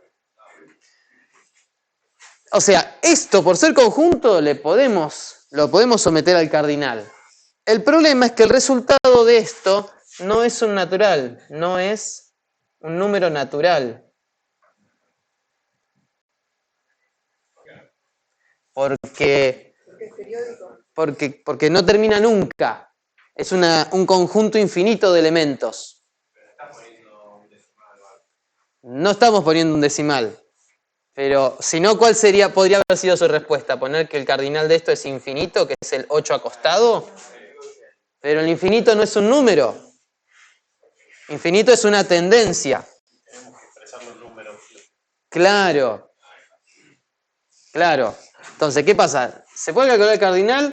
O sea, esto por ser conjunto lo podemos someter al cardinal. El problema es que el resultado de esto no es un natural, no es un número natural. Porque es periódico. Porque no termina nunca. Es un conjunto infinito de elementos. No estamos poniendo un decimal. Pero si no, ¿cuál podría haber sido su respuesta? ¿Poner que el cardinal de esto es infinito, que es el 8 acostado? Pero el infinito no es un número. Infinito es una tendencia. Claro. Claro. Entonces, ¿qué pasa? ¿Se puede calcular el cardinal?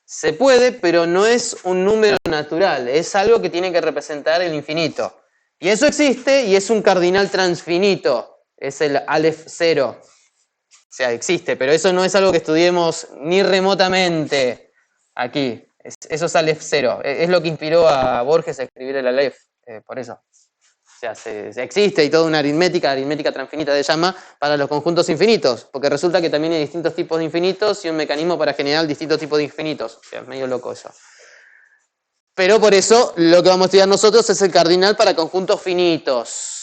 Se puede, pero no es un número natural. Es algo que tiene que representar el infinito. Y eso existe y es un cardinal transfinito. Es el Aleph 0. O sea, existe, pero eso no es algo que estudiemos ni remotamente aquí. Eso es Aleph 0. Es lo que inspiró a Borges a escribir el Aleph. Por eso. O sea, se existe y toda una aritmética transfinita se llama, para los conjuntos infinitos. Porque resulta que también hay distintos tipos de infinitos y un mecanismo para generar distintos tipos de infinitos. O sea, es medio loco eso. Pero por eso lo que vamos a estudiar nosotros es el cardinal para conjuntos finitos.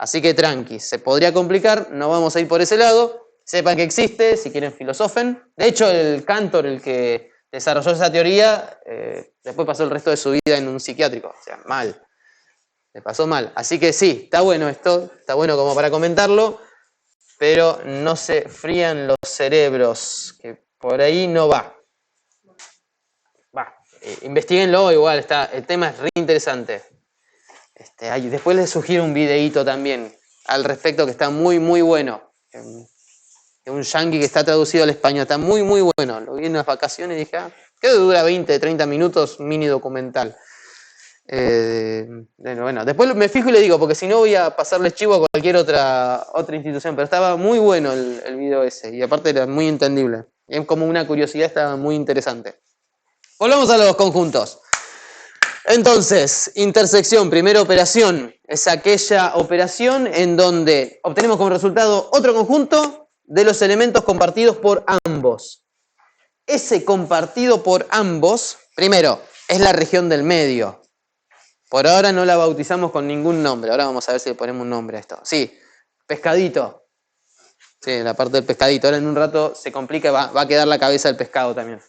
Así que tranqui, se podría complicar, no vamos a ir por ese lado. Sepan que existe, si quieren filosofen. De hecho, el Cantor, el que desarrolló esa teoría, después pasó el resto de su vida en un psiquiátrico. O sea, mal. Le pasó mal. Así que sí, está bueno esto, está bueno como para comentarlo, pero no se frían los cerebros, que por ahí no va. Va, investiguenlo, igual, el tema es re interesante. Después les sugiero un videíto también al respecto que está muy, muy bueno. De un yankee que está traducido al español, está muy, muy bueno. Lo vi en unas vacaciones y dije, creo que dura 20, 30 minutos, mini documental. Bueno, después me fijo y le digo, porque si no voy a pasarles chivo a cualquier otra institución, pero estaba muy bueno el video ese, y aparte era muy entendible. Es como una curiosidad, estaba muy interesante. Volvamos a los conjuntos. Entonces, intersección, primera operación, es aquella operación en donde obtenemos como resultado otro conjunto de los elementos compartidos por ambos. Ese compartido por ambos, primero, es la región del medio. Por ahora no la bautizamos con ningún nombre. Ahora vamos a ver si le ponemos un nombre a esto. Sí, pescadito. Sí, la parte del pescadito. Ahora en un rato se complica y va a quedar la cabeza del pescado también.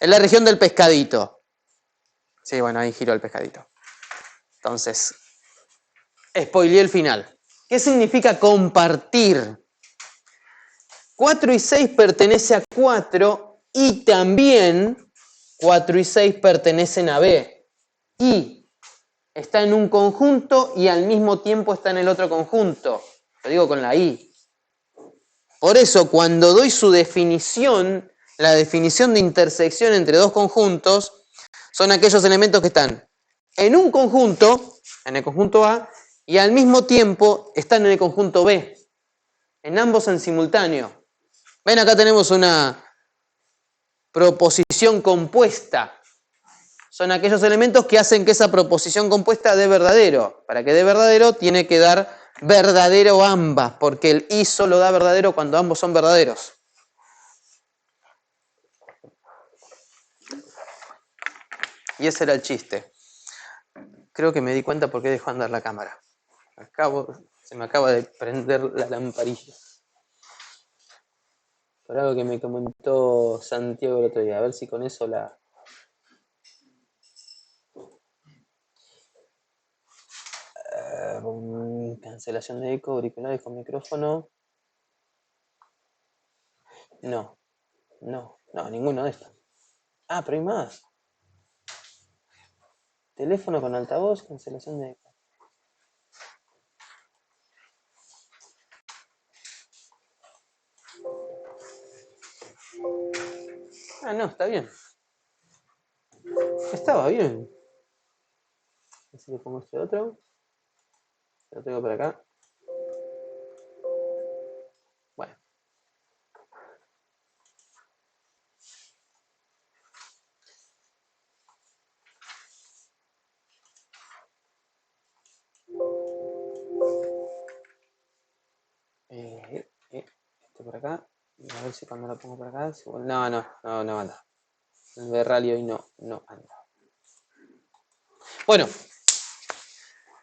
Es la región del pescadito. Sí, bueno, ahí giró el pescadito. Entonces, spoileé el final. ¿Qué significa compartir? 4 y 6 pertenece a 4 y también 4 y 6 pertenecen a B. Y está en un conjunto y al mismo tiempo está en el otro conjunto. Lo digo con la I. Por eso, cuando doy su definición, la definición de intersección entre dos conjuntos, son aquellos elementos que están en un conjunto, en el conjunto A, y al mismo tiempo están en el conjunto B. En ambos en simultáneo. Ven, acá tenemos una proposición compuesta. Son aquellos elementos que hacen que esa proposición compuesta dé verdadero. Para que dé verdadero, tiene que dar verdadero ambas, porque el I solo da verdadero cuando ambos son verdaderos. Y ese era el chiste. Creo que me di cuenta por qué dejó andar la cámara. Se me acaba de prender la lamparilla. Por algo que me comentó Santiago el otro día. A ver si con eso la... cancelación de eco, auriculares con micrófono. No, ninguno de estos. Ah, pero hay más. Teléfono con altavoz, cancelación de eco. Ah, no, está bien. Estaba bien. A ver si le pongo este otro. Lo tengo por acá. Bueno. Este por acá. A ver si cuando lo pongo por acá. No anda. El de rally hoy no anda. Bueno.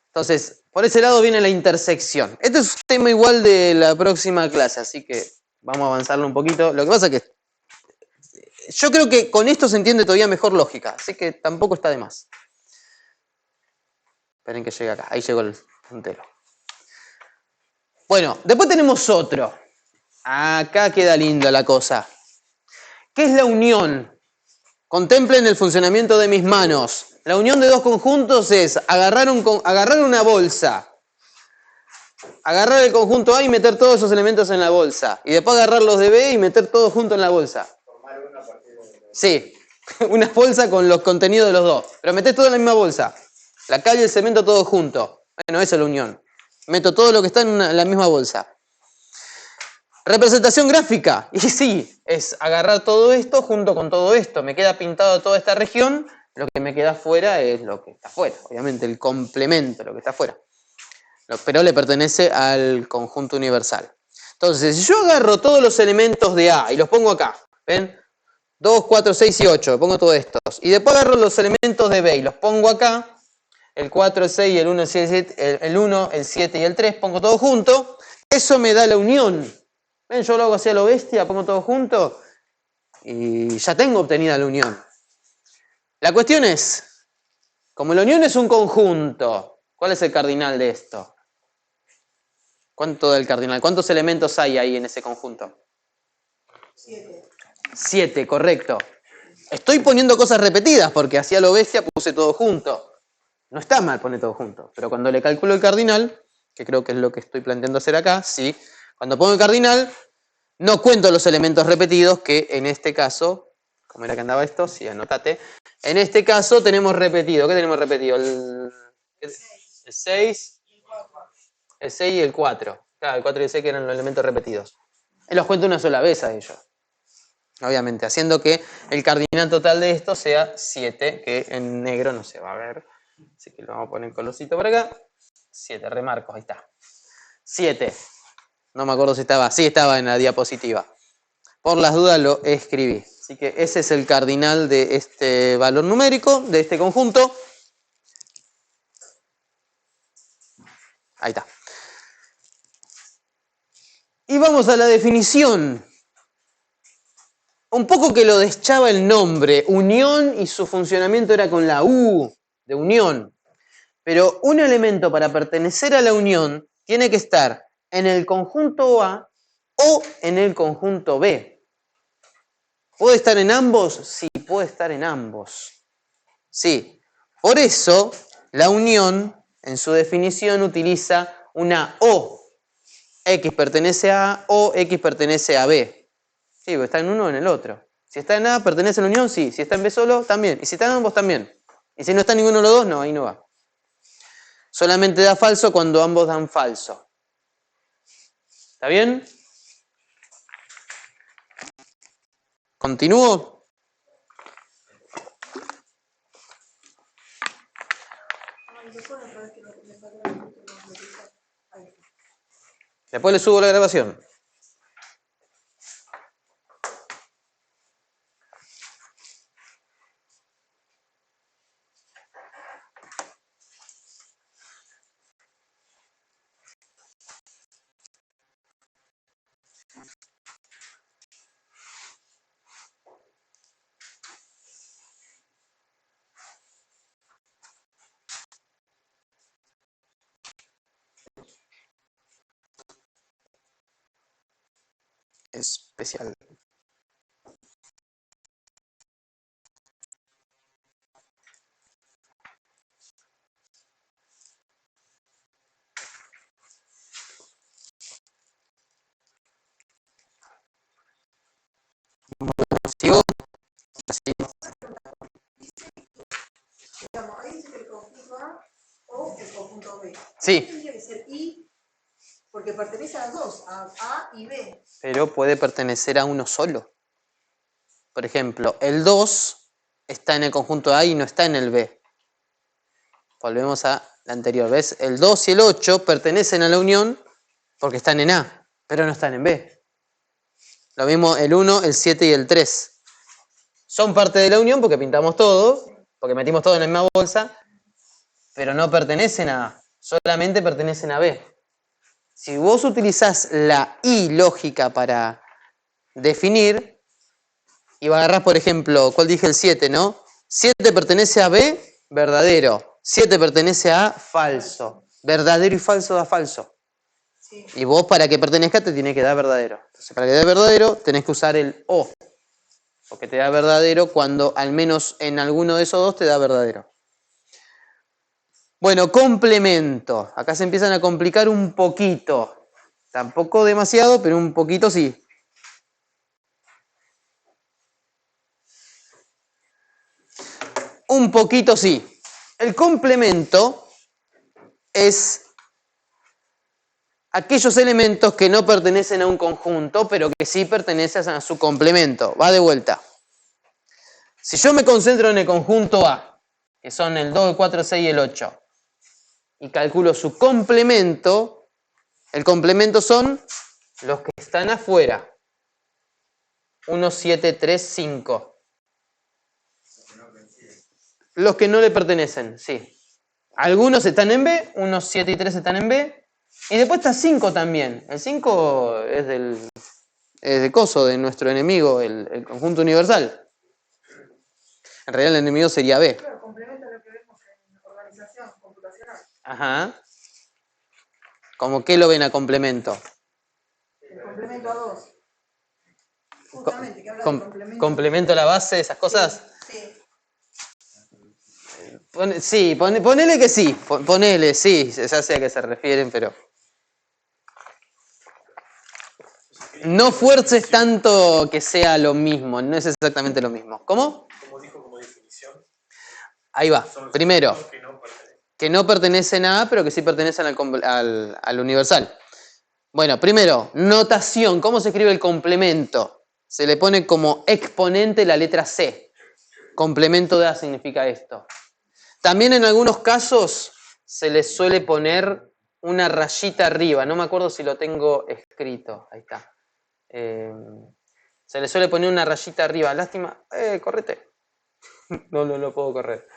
Entonces, por ese lado viene la intersección. Este es un tema igual de la próxima clase, así que vamos a avanzarlo un poquito. Lo que pasa es que yo creo que con esto se entiende todavía mejor lógica, así que tampoco está de más. Esperen que llegue acá. Ahí llegó el puntero. Bueno, después tenemos otro. Acá queda linda la cosa. ¿Qué es la unión? Contemplen el funcionamiento de mis manos. La unión de dos conjuntos es agarrar una bolsa, agarrar el conjunto A y meter todos esos elementos en la bolsa. Y después agarrar los de B y meter todos juntos en la bolsa. Formar una partida de... Sí, una bolsa con los contenidos de los dos. Pero metés todo en la misma bolsa. La cal y el cemento todo junto. Bueno, esa es la unión. Meto todo lo que está en la misma bolsa. Representación gráfica. Y sí, es agarrar todo esto junto con todo esto. Me queda pintado toda esta región. Lo que me queda afuera es lo que está afuera. Obviamente el complemento, lo que está afuera. Pero le pertenece al conjunto universal. Entonces, si yo agarro todos los elementos de A y los pongo acá, ¿ven? 2, 4, 6 y 8, pongo todos estos. Y después agarro los elementos de B y los pongo acá. el 4, el 6, el 1, el 7, el 1, el 7 y el 3, pongo todo junto, eso me da la unión. ¿Ven? Yo lo hago así a lo bestia, pongo todo junto y ya tengo obtenida la unión. La cuestión es, como la unión es un conjunto, ¿cuál es el cardinal de esto? ¿Cuánto da el cardinal? ¿Cuántos elementos hay ahí en ese conjunto? 7. 7, correcto. Estoy poniendo cosas repetidas porque así a lo bestia puse todo junto. No está mal poner todo junto, pero cuando le calculo el cardinal, que creo que es lo que estoy planteando hacer acá, sí, cuando pongo el cardinal, no cuento los elementos repetidos, que en este caso, ¿cómo era que andaba esto? Sí, anótate. En este caso tenemos repetido. ¿Qué tenemos repetido? El 6, el 6 y el 4. Claro, el 4 y el 6 que eran los elementos repetidos. Y los cuento una sola vez a ellos. Obviamente, haciendo que el cardinal total de esto sea 7, que en negro no se va a ver. Así que lo vamos a poner en colorcito por acá. 7, remarcos, ahí está. 7. No me acuerdo si estaba. Sí, estaba en la diapositiva. Por las dudas lo escribí. Así que ese es el cardinal de este valor numérico, de este conjunto. Ahí está. Y vamos a la definición. Un poco que lo deschaba el nombre, unión, y su funcionamiento era con la U de unión. Pero un elemento para pertenecer a la unión tiene que estar en el conjunto A o en el conjunto B. ¿Puede estar en ambos? Sí, puede estar en ambos. Sí. Por eso, la unión, en su definición, utiliza una O. X pertenece a A o X pertenece a B. Sí, porque está en uno o en el otro. Si está en A, pertenece a la unión, sí. Si está en B solo, también. Y si está en ambos, también. Y si no está en ninguno de los dos, no, ahí no va. Solamente da falso cuando ambos dan falso. ¿Está bien? ¿Continúo? Después le subo la grabación. Especial. ¿Sigo? Así. Digamos, ahí dice que el conjunto A o el conjunto B. Sí. Tendría que ser I, porque pertenece a dos, a A y B. Pero puede pertenecer a uno solo. Por ejemplo, el 2 está en el conjunto A y no está en el B. Volvemos a la anterior. ¿Ves? El 2 y el 8 pertenecen a la unión porque están en A, pero no están en B. Lo mismo el 1, el 7 y el 3. Son parte de la unión porque pintamos todo, porque metimos todo en la misma bolsa, pero no pertenecen a A, solamente pertenecen a B. Si vos utilizás la I lógica para definir, y agarrás, por ejemplo, ¿cuál dije? El 7, ¿no? 7 pertenece a B, verdadero. 7 pertenece a A, falso. Verdadero y falso da falso. Sí. Y vos, para que pertenezca, te tiene que dar verdadero. Entonces, para que dé verdadero, tenés que usar el O. Porque te da verdadero cuando al menos en alguno de esos dos te da verdadero. Bueno, complemento. Acá se empiezan a complicar un poquito. Tampoco demasiado, pero un poquito sí. Un poquito sí. El complemento es aquellos elementos que no pertenecen a un conjunto, pero que sí pertenecen a su complemento. Va de vuelta. Si yo me concentro en el conjunto A, que son el 2, el 4, el 6 y el 8, y calculo su complemento, el complemento son los que están afuera. 1, 7, 3, 5. Los que no le pertenecen, sí. Algunos están en B, unos 7 y 3 están en B. Y después está 5 también. El 5 es de coso, de nuestro enemigo, el conjunto universal. En realidad el enemigo sería B. Claro, complementa lo que vemos en organización computacional. Ajá. ¿Cómo qué lo ven a complemento? El complemento a 2. Justamente, que habla de complemento. ¿Complemento a la base, esas cosas? Sí. Sí, ponele que sí. Ponele, sí. Ya sé a qué se refieren, pero... No fuerces tanto que sea lo mismo. No es exactamente lo mismo. ¿Cómo? Como dijo como definición. Ahí va. Son los Primero, que no pertenecen. que no pertenecen a A, pero que sí pertenecen al universal. Bueno, primero, notación. ¿Cómo se escribe el complemento? Se le pone como exponente la letra C. Complemento de A significa esto. También en algunos casos se le suele poner una rayita arriba. No me acuerdo si lo tengo escrito. Ahí está. Se le suele poner una rayita arriba. Lástima. Correte. No lo puedo correr.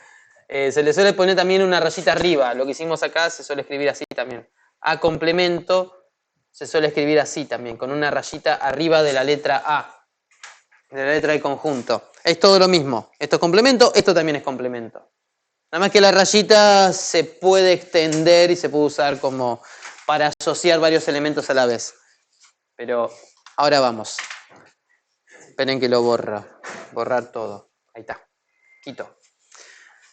Se le suele poner también una rayita arriba. Lo que hicimos acá se suele escribir así también. A complemento se suele escribir así también, con una rayita arriba de la letra A, de la letra del conjunto. Es todo lo mismo. Esto es complemento, esto también es complemento. Nada más que la rayita se puede extender y se puede usar como para asociar varios elementos a la vez. Pero ahora vamos. Esperen que lo borra. Borrar todo. Ahí está. Quito.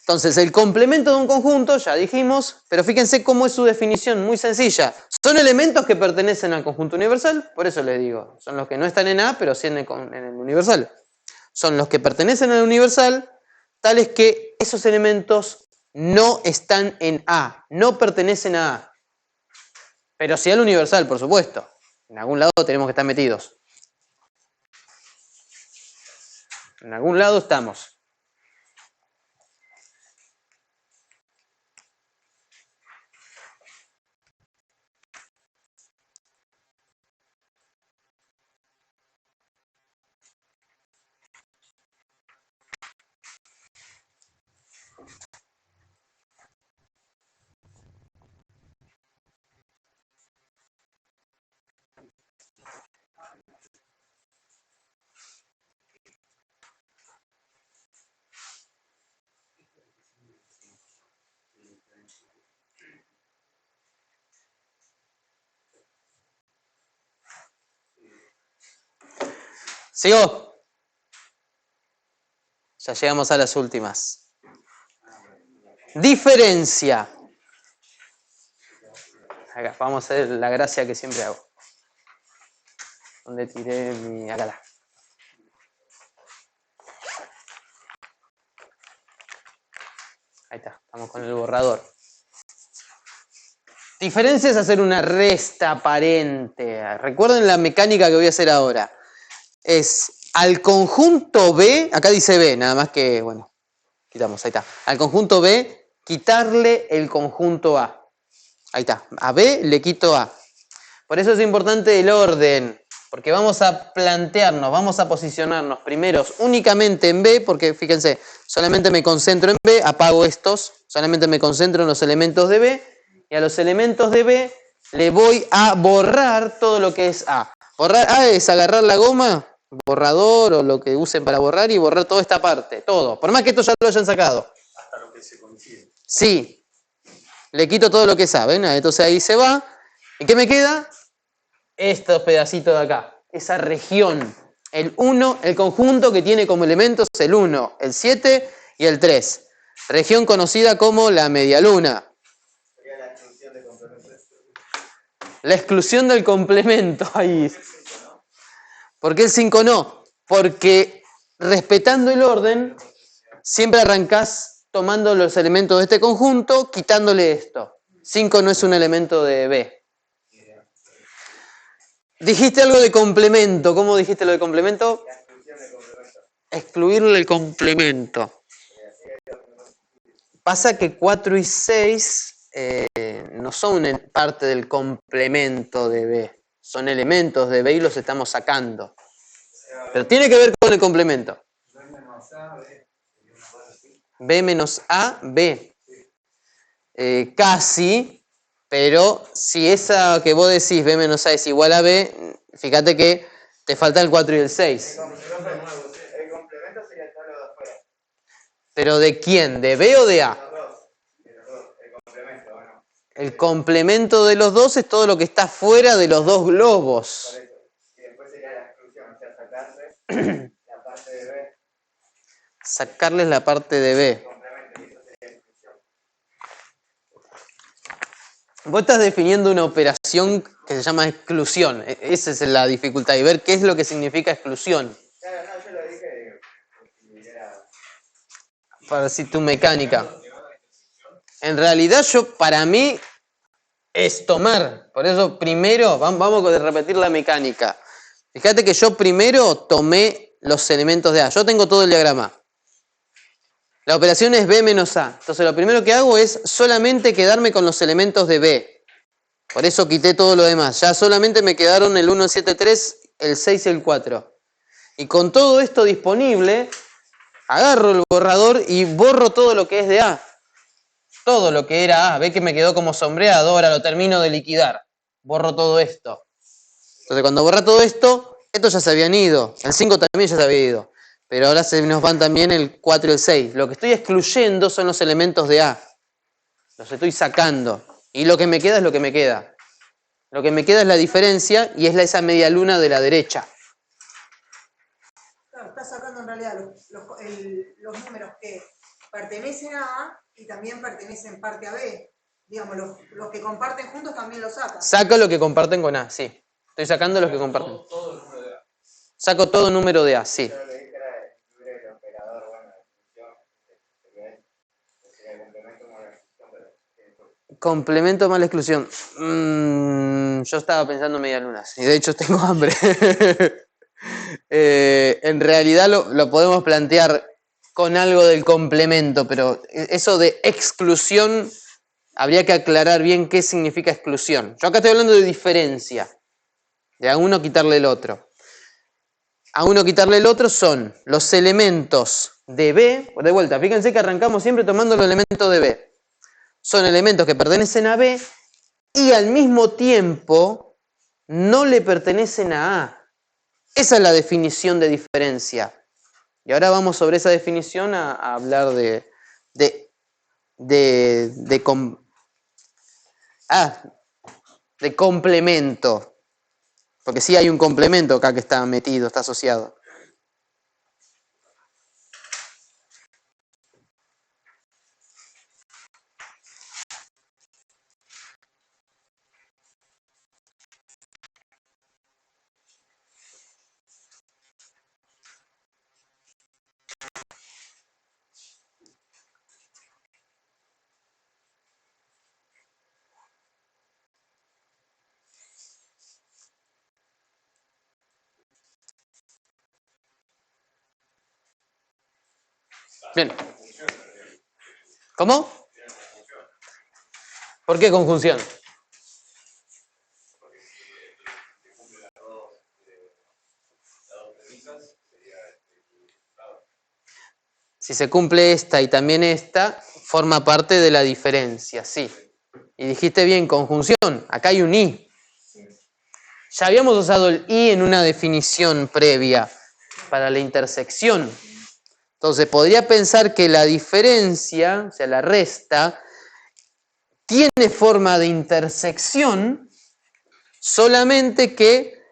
Entonces, el complemento de un conjunto, ya dijimos, pero fíjense cómo es su definición, muy sencilla. Son elementos que pertenecen al conjunto universal, por eso les digo, son los que no están en A, pero sí en el universal. Son los que pertenecen al universal, tales que esos elementos no están en A, no pertenecen a A. Pero sí al universal, por supuesto. En algún lado tenemos que estar metidos. En algún lado estamos. ¿Sigo? Ya llegamos a las últimas. Diferencia. Acá, vamos a hacer la gracia que siempre hago. ¿Dónde tiré mi...? Acá está. Ahí está, estamos con el borrador. Diferencia es hacer una resta aparente. Recuerden la mecánica que voy a hacer ahora. Es al conjunto B, acá dice B, nada más que, bueno, quitamos, ahí está. Al conjunto B, quitarle el conjunto A. Ahí está, a B le quito A. Por eso es importante el orden, porque vamos a plantearnos, vamos a posicionarnos primeros únicamente en B, porque fíjense, solamente me concentro en B, apago estos, solamente me concentro en los elementos de B, y a los elementos de B le voy a borrar todo lo que es A. Borrar A es agarrar la goma, borrador o lo que usen para borrar y borrar toda esta parte, todo. Por más que esto ya lo hayan sacado. Hasta lo que se coincide. Sí, le quito todo lo que saben, entonces ahí se va. ¿Y qué me queda? Estos pedacitos de acá, esa región. El 1, el conjunto que tiene como elementos el 1, el 7 y el 3. Región conocida como la medialuna. Sería la exclusión de complemento. La exclusión del complemento ahí. ¿Por qué el 5 no? Porque respetando el orden, siempre arrancás tomando los elementos de este conjunto, quitándole esto. 5 no es un elemento de B. Dijiste algo de complemento. ¿Cómo dijiste lo de complemento? La exclusión de complemento. Excluirle el complemento. Pasa que 4 y 6 no son parte del complemento de B. Son elementos de B y los estamos sacando. Pero tiene que ver con el complemento. B menos A, B. casi, pero si esa que vos decís B menos A es igual a B, fíjate que te falta el 4 y el 6. El complemento sería todo lo de afuera. ¿Pero de quién? ¿De B o de A? Los dos. De los dos. El complemento, ¿no? El complemento de los dos es todo lo que está fuera de los dos globos. Por eso. Y después sería la exclusión, o sea, sacarse la parte de B. Sacarles la parte de B. Complemento, y eso sería exclusión. Vos estás definiendo una operación que se llama exclusión. Esa es la dificultad. Y ver qué es lo que significa exclusión. Claro, no, yo lo dije porque era. Para si tu mecánica. En realidad para mí es tomar. Por eso primero, vamos a repetir la mecánica. Fíjate que yo primero tomé los elementos de A. Yo tengo todo el diagrama. La operación es B menos A. Entonces lo primero que hago es solamente quedarme con los elementos de B. Por eso quité todo lo demás. Ya solamente me quedaron el 1, el 7, 3, el 6 y el 4. Y con todo esto disponible, agarro el borrador y borro todo lo que es de A. Todo lo que era A. Ve que me quedó como sombreado, ahora lo termino de liquidar. Borro todo esto. Entonces cuando borra todo esto, estos ya se habían ido. El 5 también ya se había ido. Pero ahora se nos van también el 4 y el 6. Lo que estoy excluyendo son los elementos de A. Los estoy sacando. Y lo que me queda es lo que me queda. Lo que me queda es la diferencia y es esa media luna de la derecha. Claro, está sacando en realidad los números que pertenecen a A y también pertenecen parte a B. Digamos, los que comparten juntos también los sacan. Saco lo que comparten con A, sí. Estoy sacando los que comparten. Todo el número de A. Saco todo número de A, sí. Yo lo que dije era excluir el operador, bueno, la exclusión, sería el complemento con la exclusión, pero. Complemento más la exclusión. Yo estaba pensando media luna, y de hecho tengo hambre. En realidad lo podemos plantear con algo del complemento, pero eso de exclusión, habría que aclarar bien qué significa exclusión. Yo acá estoy hablando de diferencia, de a uno quitarle el otro. A uno quitarle el otro son los elementos de B, de vuelta, fíjense que arrancamos siempre tomando los elementos de B. Son elementos que pertenecen a B y al mismo tiempo no le pertenecen a A. Esa es la definición de diferencia. Y ahora vamos sobre esa definición a hablar de complemento. Porque sí hay un complemento acá que está metido, está asociado. Bien. ¿Cómo? ¿Por qué conjunción? Si se cumple esta y también esta, forma parte de la diferencia, sí. Y dijiste bien, conjunción. Acá hay un i. Ya habíamos usado el i en una definición previa para la intersección. Entonces, podría pensar que la diferencia, o sea, la resta, tiene forma de intersección, solamente que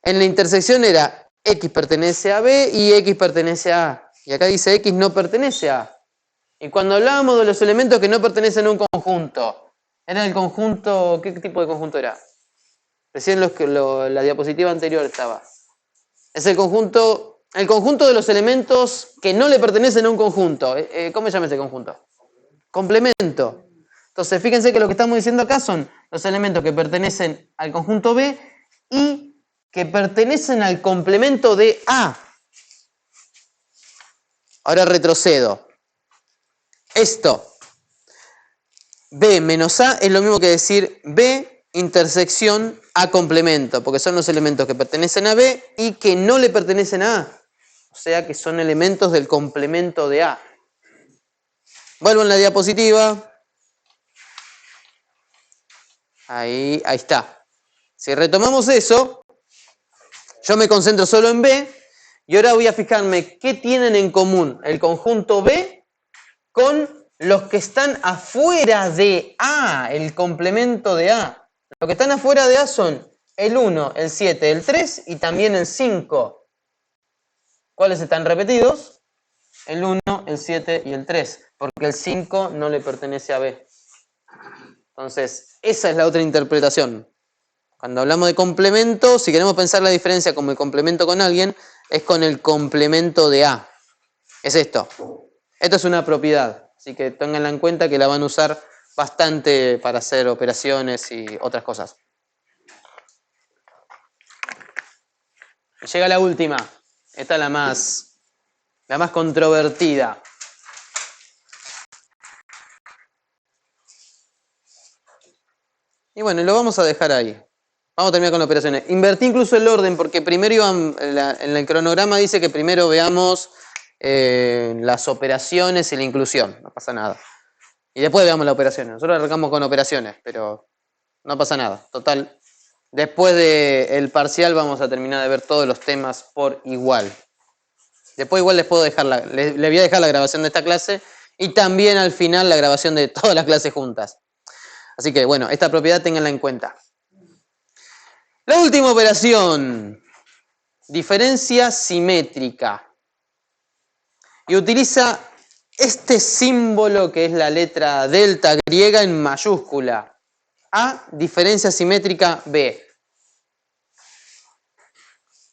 en la intersección era x pertenece a b y x pertenece a a. Y acá dice x no pertenece a a. Y cuando hablábamos de los elementos que no pertenecen a un conjunto, ¿era el conjunto? ¿Qué tipo de conjunto era? Recién la diapositiva anterior estaba. Es el conjunto de los elementos que no le pertenecen a un conjunto. ¿Cómo se llama ese conjunto? Complemento. Entonces, fíjense que lo que estamos diciendo acá son los elementos que pertenecen al conjunto B y que pertenecen al complemento de A. Ahora retrocedo. Esto, B menos A, es lo mismo que decir B intersección A complemento, porque son los elementos que pertenecen a B y que no le pertenecen a A. O sea que son elementos del complemento de A. Vuelvo en la diapositiva. Ahí está. Si retomamos eso, yo me concentro solo en B y ahora voy a fijarme qué tienen en común el conjunto B con los que están afuera de A, el complemento de A. Los que están afuera de A son el 1, el 7, el 3 y también el 5. ¿Cuáles están repetidos? El 1, el 7 y el 3, porque el 5 no le pertenece a B. Entonces, esa es la otra interpretación. Cuando hablamos de complemento, si queremos pensar la diferencia como el complemento con alguien, es con el complemento de A. Es esto. Esto es una propiedad, así que ténganla en cuenta que la van a usar bastante para hacer operaciones y otras cosas. Llega la última. Esta es la más controvertida. Y bueno, lo vamos a dejar ahí. Vamos a terminar con las operaciones. Invertí incluso el orden porque primero iban, en el cronograma dice que primero veamos las operaciones y la inclusión. No pasa nada. Y después veamos las operaciones. Nosotros arrancamos con operaciones, pero no pasa nada. Total, después del parcial vamos a terminar de ver todos los temas por igual. Después igual les puedo dejar les voy a dejar la grabación de esta clase y también al final la grabación de todas las clases juntas. Así que bueno, esta propiedad ténganla en cuenta. La última operación, diferencia simétrica. Y utiliza este símbolo que es la letra delta griega en mayúscula. A, diferencia simétrica B.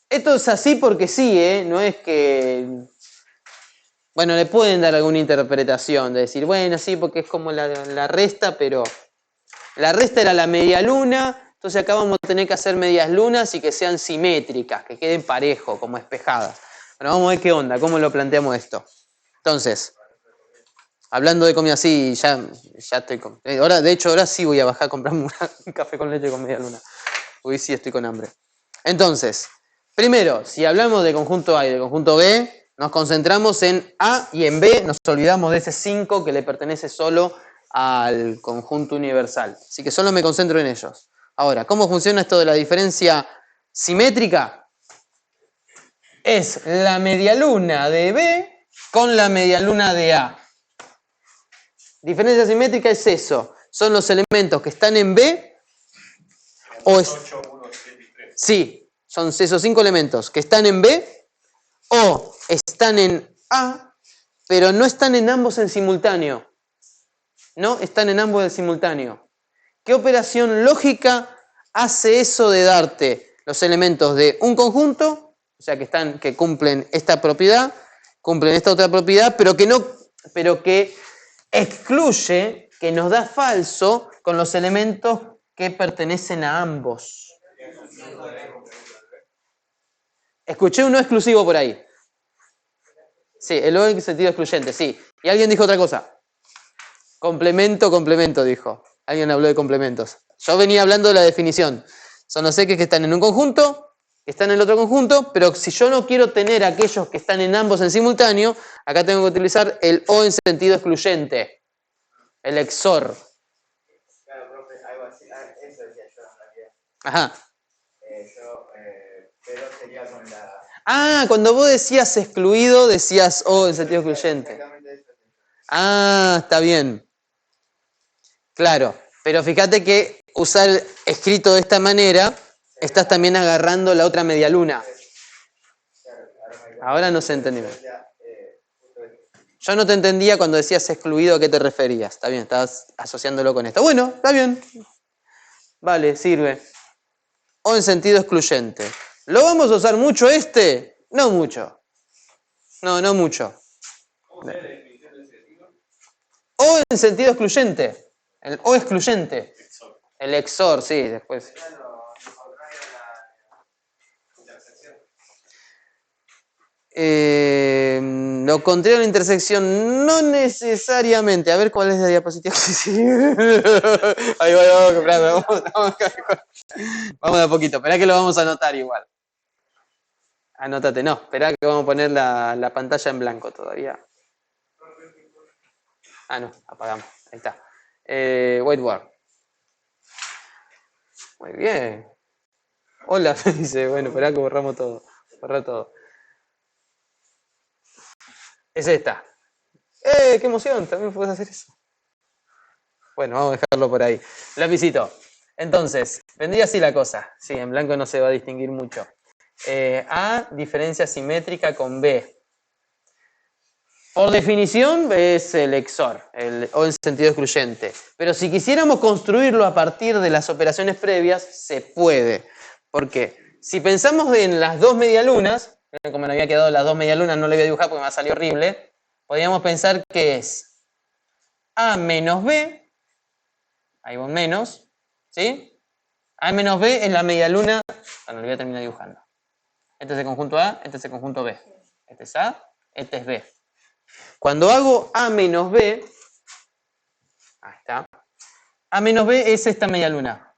Esto es así porque sí, no es que... Bueno, le pueden dar alguna interpretación de decir, bueno, sí, porque es como la resta, pero la resta era la media luna. Entonces acá vamos a tener que hacer medias lunas y que sean simétricas, que queden parejo, como espejadas. Bueno, vamos a ver qué onda, cómo lo planteamos esto. Entonces, hablando de comida, sí, ya estoy con... Ahora, de hecho, ahora sí voy a bajar a comprarme un café con leche con media luna. Hoy sí estoy con hambre. Entonces, primero, si hablamos de conjunto A y de conjunto B, nos concentramos en A y en B, nos olvidamos de ese 5 que le pertenece solo al conjunto universal. Así que solo me concentro en ellos. Ahora, ¿cómo funciona esto de la diferencia simétrica? Es la medialuna de B con la medialuna de A. Diferencia simétrica es eso. Son los elementos que están en B o... 8, 1, 7 y 3. Sí, son esos 5 elementos que están en B o están en A, pero no están en ambos en simultáneo. No están en ambos en simultáneo. ¿Qué operación lógica hace eso de darte los elementos de un conjunto, o sea, que cumplen esta propiedad, cumplen esta otra propiedad, pero que excluye, que nos da falso con los elementos que pertenecen a ambos? Escuché un no exclusivo por ahí. Sí, el O en sentido excluyente, sí. Y alguien dijo otra cosa. Complemento, dijo. Alguien habló de complementos. Yo venía hablando de la definición. Son los X que están en un conjunto, que están en el otro conjunto, pero si yo no quiero tener aquellos que están en ambos en simultáneo, acá tengo que utilizar el O en sentido excluyente. El XOR. Claro, profe, algo así, eso decía yo en realidad. Ajá. Pero sería con la... Ah, cuando vos decías excluido, decías O en sentido excluyente. Exactamente eso. Ah, está bien. Claro, pero fíjate que usar escrito de esta manera, estás también agarrando la otra media luna. Ahora no se entendió. Yo no te entendía cuando decías excluido a qué te referías. Está bien, estabas asociándolo con esto. Bueno, está bien. Vale, sirve. O en sentido excluyente. ¿Lo vamos a usar mucho este? No mucho. No mucho. ¿Cómo sería la definición del sentido? O en sentido excluyente. El O excluyente. El XOR, sí, después. Lo contrario a la intersección, no necesariamente. A ver cuál es la diapositiva. Ahí vamos, vamos de a poquito. Esperá que lo vamos a anotar igual. Anótate, no. Esperá que vamos a poner la pantalla en blanco todavía. Ah, no, apagamos. Ahí está. Whiteboard. Muy bien. Hola, dice, bueno, esperá que borramos todo. Borra todo. Es esta. ¡Qué emoción! También puedes hacer eso. Bueno, vamos a dejarlo por ahí. Lapicito. Entonces, vendría así la cosa. Sí, en blanco no se va a distinguir mucho. A, diferencia simétrica con B. Por definición es el XOR, o en sentido excluyente. Pero si quisiéramos construirlo a partir de las operaciones previas, se puede. ¿Por qué? Si pensamos en las dos medialunas, como me había quedado las dos medialunas, no le voy a dibujar porque me va a salir horrible, podríamos pensar que es A menos B, ahí va un menos, ¿sí? A menos B es la medialuna, bueno, lo voy a terminar dibujando. Este es el conjunto A, este es el conjunto B. Este es A, este es B. Cuando hago A menos B, ahí está, A menos B es esta medialuna.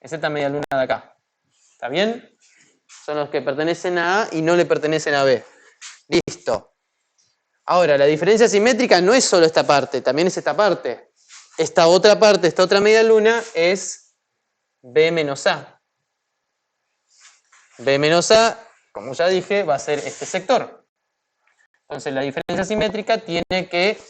Es esta medialuna de acá. ¿Está bien? Son los que pertenecen a A y no le pertenecen a B. Listo. Ahora, la diferencia simétrica no es solo esta parte, también es esta parte. Esta otra parte, esta otra medialuna es B menos A. B menos A, como ya dije, va a ser este sector. Entonces la diferencia simétrica tiene que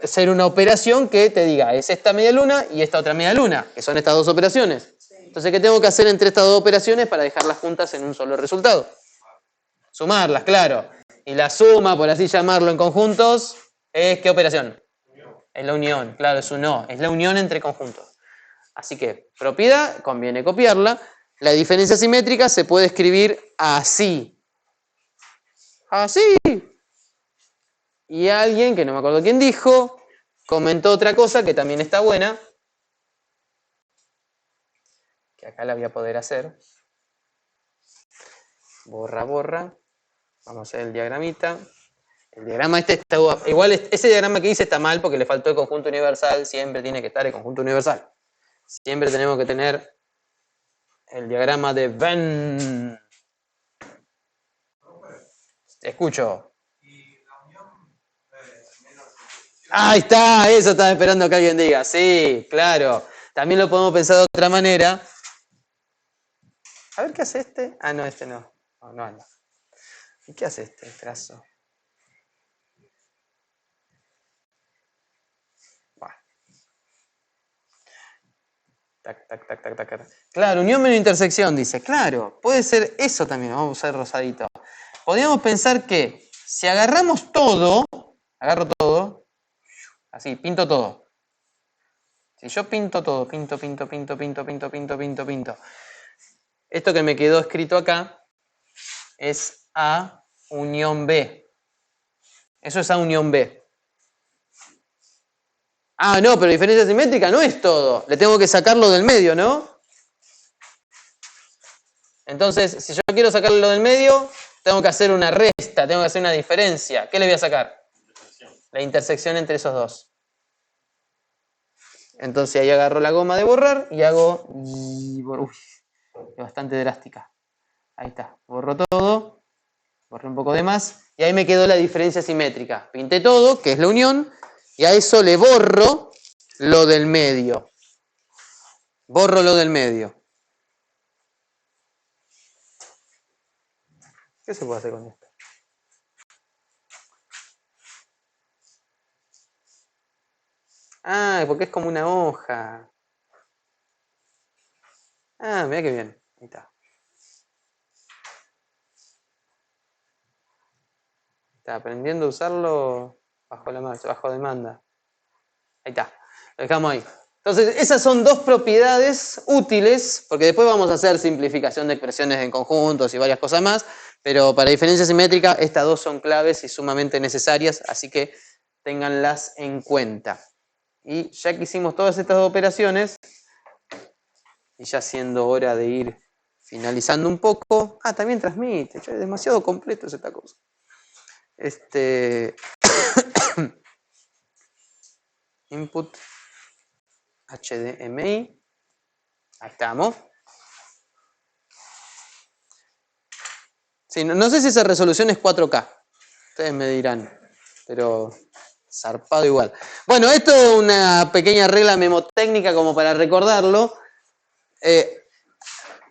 ser una operación que te diga, es esta medialuna y esta otra medialuna, que son estas dos operaciones. Entonces, ¿qué tengo que hacer entre estas dos operaciones para dejarlas juntas en un solo resultado? Sumarlas, claro. Y la suma, por así llamarlo en conjuntos, es ¿qué operación? Es la unión, claro, es un no, es la unión entre conjuntos. Así que, propiedad, conviene copiarla. La diferencia simétrica se puede escribir así. Así. Y alguien, que no me acuerdo quién dijo, comentó otra cosa que también está buena, que acá la voy a poder hacer. Borra, borra. Vamos a hacer el diagramita. El diagrama este está igual, ese diagrama que hice está mal porque le faltó el conjunto universal, siempre tiene que estar el conjunto universal. Siempre tenemos que tener el diagrama de Venn. Escucho. Ahí está, eso estaba esperando que alguien diga. Sí, claro. También lo podemos pensar de otra manera. A ver qué hace este. Ah, no, este no. No anda. ¿Y qué hace este trazo? Bueno. Tac, tac, tac, tac, tac. Claro, unión menos intersección, dice. Claro, puede ser eso también. Vamos a usar rosadito. Podríamos pensar que si agarramos todo, agarro todo, así, pinto todo. Si yo pinto todo, pinto. Esto que me quedó escrito acá es A unión B. Eso es A unión B. Ah, no, pero diferencia simétrica no es todo. Le tengo que sacarlo del medio, ¿no? Entonces, si yo quiero sacarlo del medio, tengo que hacer una resta, tengo que hacer una diferencia. ¿Qué le voy a sacar? La intersección entre esos dos. Entonces ahí agarro la goma de borrar y hago... Uy, es bastante drástica. Ahí está. Borro todo. Borré un poco de más. Y ahí me quedó la diferencia simétrica. Pinté todo, que es la unión. Y a eso le borro lo del medio. Borro lo del medio. ¿Qué se puede hacer con esto? Ah, porque es como una hoja. Ah, mira qué bien. Ahí está. Está aprendiendo a usarlo bajo la marcha, bajo demanda. Ahí está. Lo dejamos ahí. Entonces, esas son dos propiedades útiles, porque después vamos a hacer simplificación de expresiones en conjuntos y varias cosas más, pero para diferencia simétrica estas dos son claves y sumamente necesarias, así que ténganlas en cuenta. Y ya que hicimos todas estas operaciones, y ya siendo hora de ir finalizando un poco, también transmite, es demasiado completo esta cosa. Input HDMI, ahí estamos. Sí, no sé si esa resolución es 4K, ustedes me dirán, pero zarpado igual. Bueno, esto es una pequeña regla memotécnica como para recordarlo.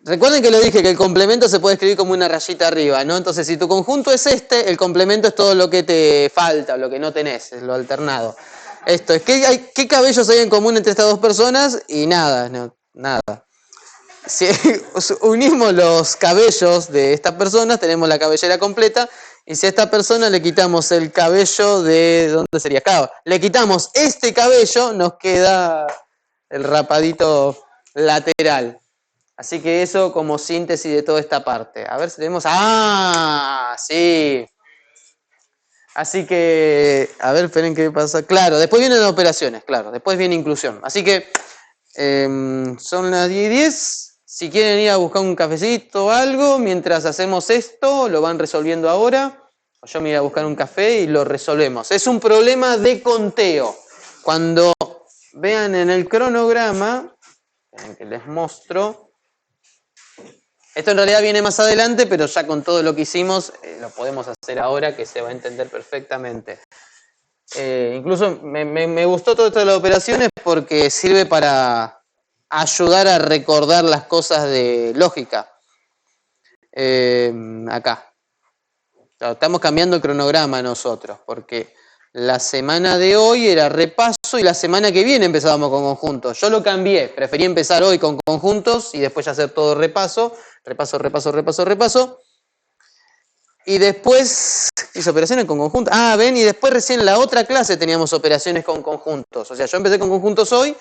Recuerden que lo dije, que el complemento se puede escribir como una rayita arriba, ¿no? Entonces, si tu conjunto es este, el complemento es todo lo que te falta, lo que no tenés, es lo alternado. Esto es, ¿qué cabellos hay en común entre estas dos personas? Y nada, no, nada. Si unimos los cabellos de estas personas, tenemos la cabellera completa, y si a esta persona le quitamos el cabello de... ¿Dónde sería? Acá. Le quitamos este cabello, nos queda el rapadito lateral. Así que eso como síntesis de toda esta parte. A ver si tenemos... ¡Ah! Sí. Así que... A ver, esperen qué pasa. Claro, después vienen operaciones, claro. Después viene inclusión. Así que son las 10:10. Si quieren ir a buscar un cafecito o algo, mientras hacemos esto, lo van resolviendo ahora. O yo me iré a buscar un café y lo resolvemos. Es un problema de conteo. Cuando vean en el cronograma, que les muestro... Esto en realidad viene más adelante, pero ya con todo lo que hicimos, lo podemos hacer ahora, que se va a entender perfectamente. Incluso me gustó todo esto de las operaciones porque sirve para ayudar a recordar las cosas de lógica. Acá. Claro, estamos cambiando el cronograma nosotros, porque la semana de hoy era repaso y la semana que viene empezábamos con conjuntos. Yo lo cambié, preferí empezar hoy con conjuntos y después ya hacer todo repaso. Repaso. Y después hice operaciones con conjuntos. Ah, ven, y después recién en la otra clase teníamos operaciones con conjuntos. O sea, yo empecé con conjuntos hoy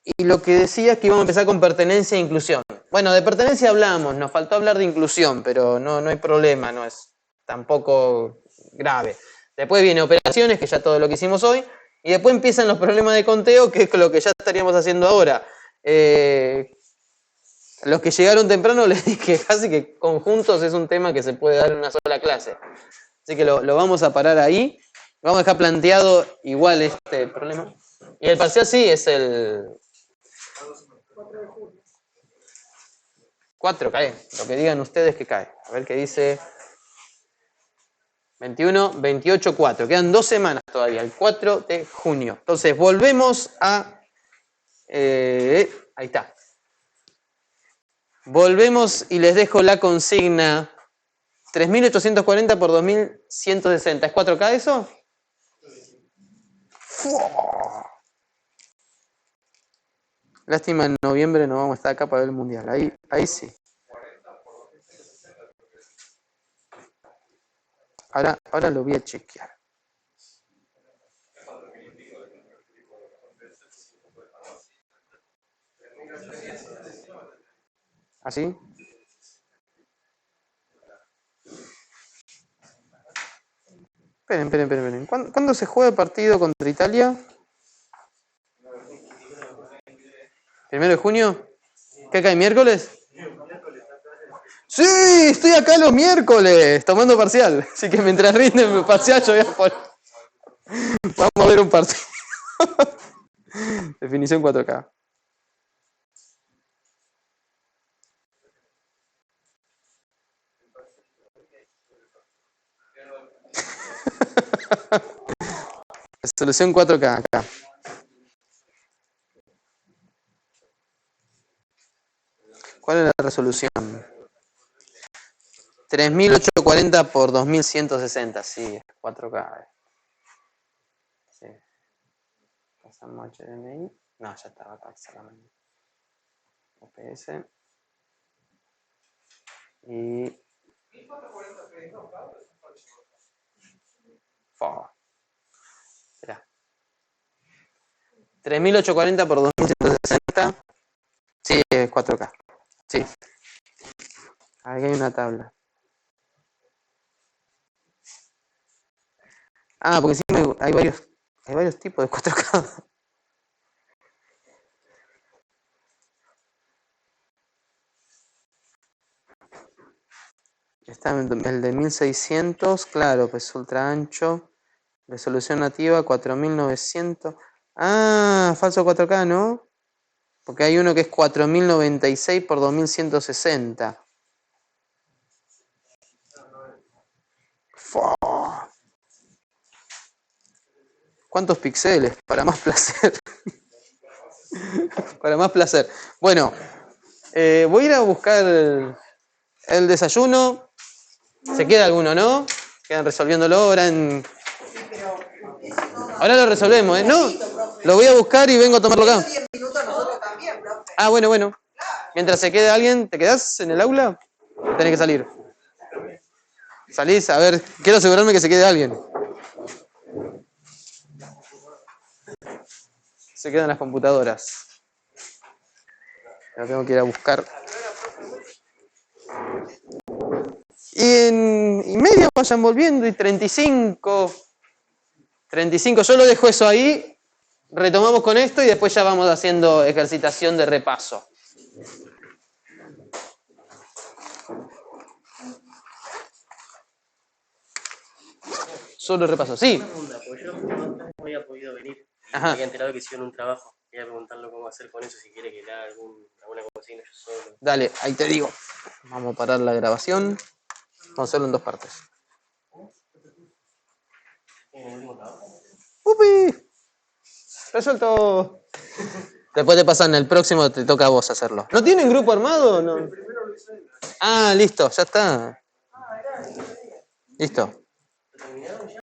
y lo que decía es que íbamos a empezar con pertenencia e inclusión. Bueno, de pertenencia hablamos, nos faltó hablar de inclusión, pero no hay problema, no es tampoco grave. Después viene operaciones, que ya todo lo que hicimos hoy, y después empiezan los problemas de conteo, que es lo que ya estaríamos haciendo ahora. Los que llegaron temprano les dije casi que conjuntos es un tema que se puede dar en una sola clase. Así que lo vamos a parar ahí. Vamos a dejar planteado igual este problema. Y el parcial sí es el 4, cae. Lo que digan ustedes que cae. A ver qué dice 21, 28, 4. Quedan 2 semanas todavía, el 4 de junio. Entonces volvemos a... ahí está. Volvemos y les dejo la consigna 3.840 por 2.160. ¿Es 4K eso? ¡Fua! Lástima, en noviembre no vamos a estar acá para ver el mundial. Ahí sí. Ahora lo voy a chequear. ¿Así? Esperen. ¿Cuándo se juega el partido contra Italia? ¿1 de junio? ¿Qué cae, miércoles? Sí, estoy acá los miércoles tomando parcial. Así que mientras rinden mi parcial yo voy a poner... Vamos a ver un partido. Definición 4K. Resolución 4K acá. ¿Cuál es la resolución? 3.840 por 2.160. Sí, 4K. Sí. Pasamos HDMI. No, ya estaba acá solamente. OPS. Y... Espera. 3.840 por 2.160. Sí, es 4K. Sí. Aquí hay una tabla. Ah, porque encima hay varios tipos de 4K. Está el de 1600, claro, pues ultra ancho. Resolución nativa 4900. Ah, falso 4K, ¿no? Porque hay uno que es 4096 por 2160. ¿Cuántos píxeles? Para más placer. Para más placer. Bueno. Voy a ir a buscar el desayuno. ¿Se queda alguno, no? Quedan resolviéndolo ahora en... Sí, pero usted si no... Ahora lo resolvemos, ¿eh? No, profe. lo voy a buscar y vengo a tomarlo acá. 10 minutos nosotros también, profe. Ah, bueno. Mientras se quede alguien, ¿te quedás en el aula? Tenés que salir. Salís, a ver, quiero asegurarme que se quede alguien. Se quedan las computadoras. La tengo que ir a buscar. Y media vayan volviendo, y 35. Yo lo dejo eso ahí. Retomamos con esto y después ya vamos haciendo ejercitación de repaso. Solo repaso, sí. Una pregunta, porque yo no había podido venir. Ajá. Me había enterado que hicieron un trabajo. Quería preguntarle cómo hacer con eso, si quiere que le haga alguna consigna yo solo. Dale, ahí te digo. Vamos a parar la grabación. Vamos a hacerlo en 2 partes. ¿En el mismo trabajo? ¡Upi! Resuelto. Después te pasan el próximo, te toca a vos hacerlo. ¿No tienen grupo armado? No. Ah, listo, ya está. Listo. ¿Lo terminaron ya?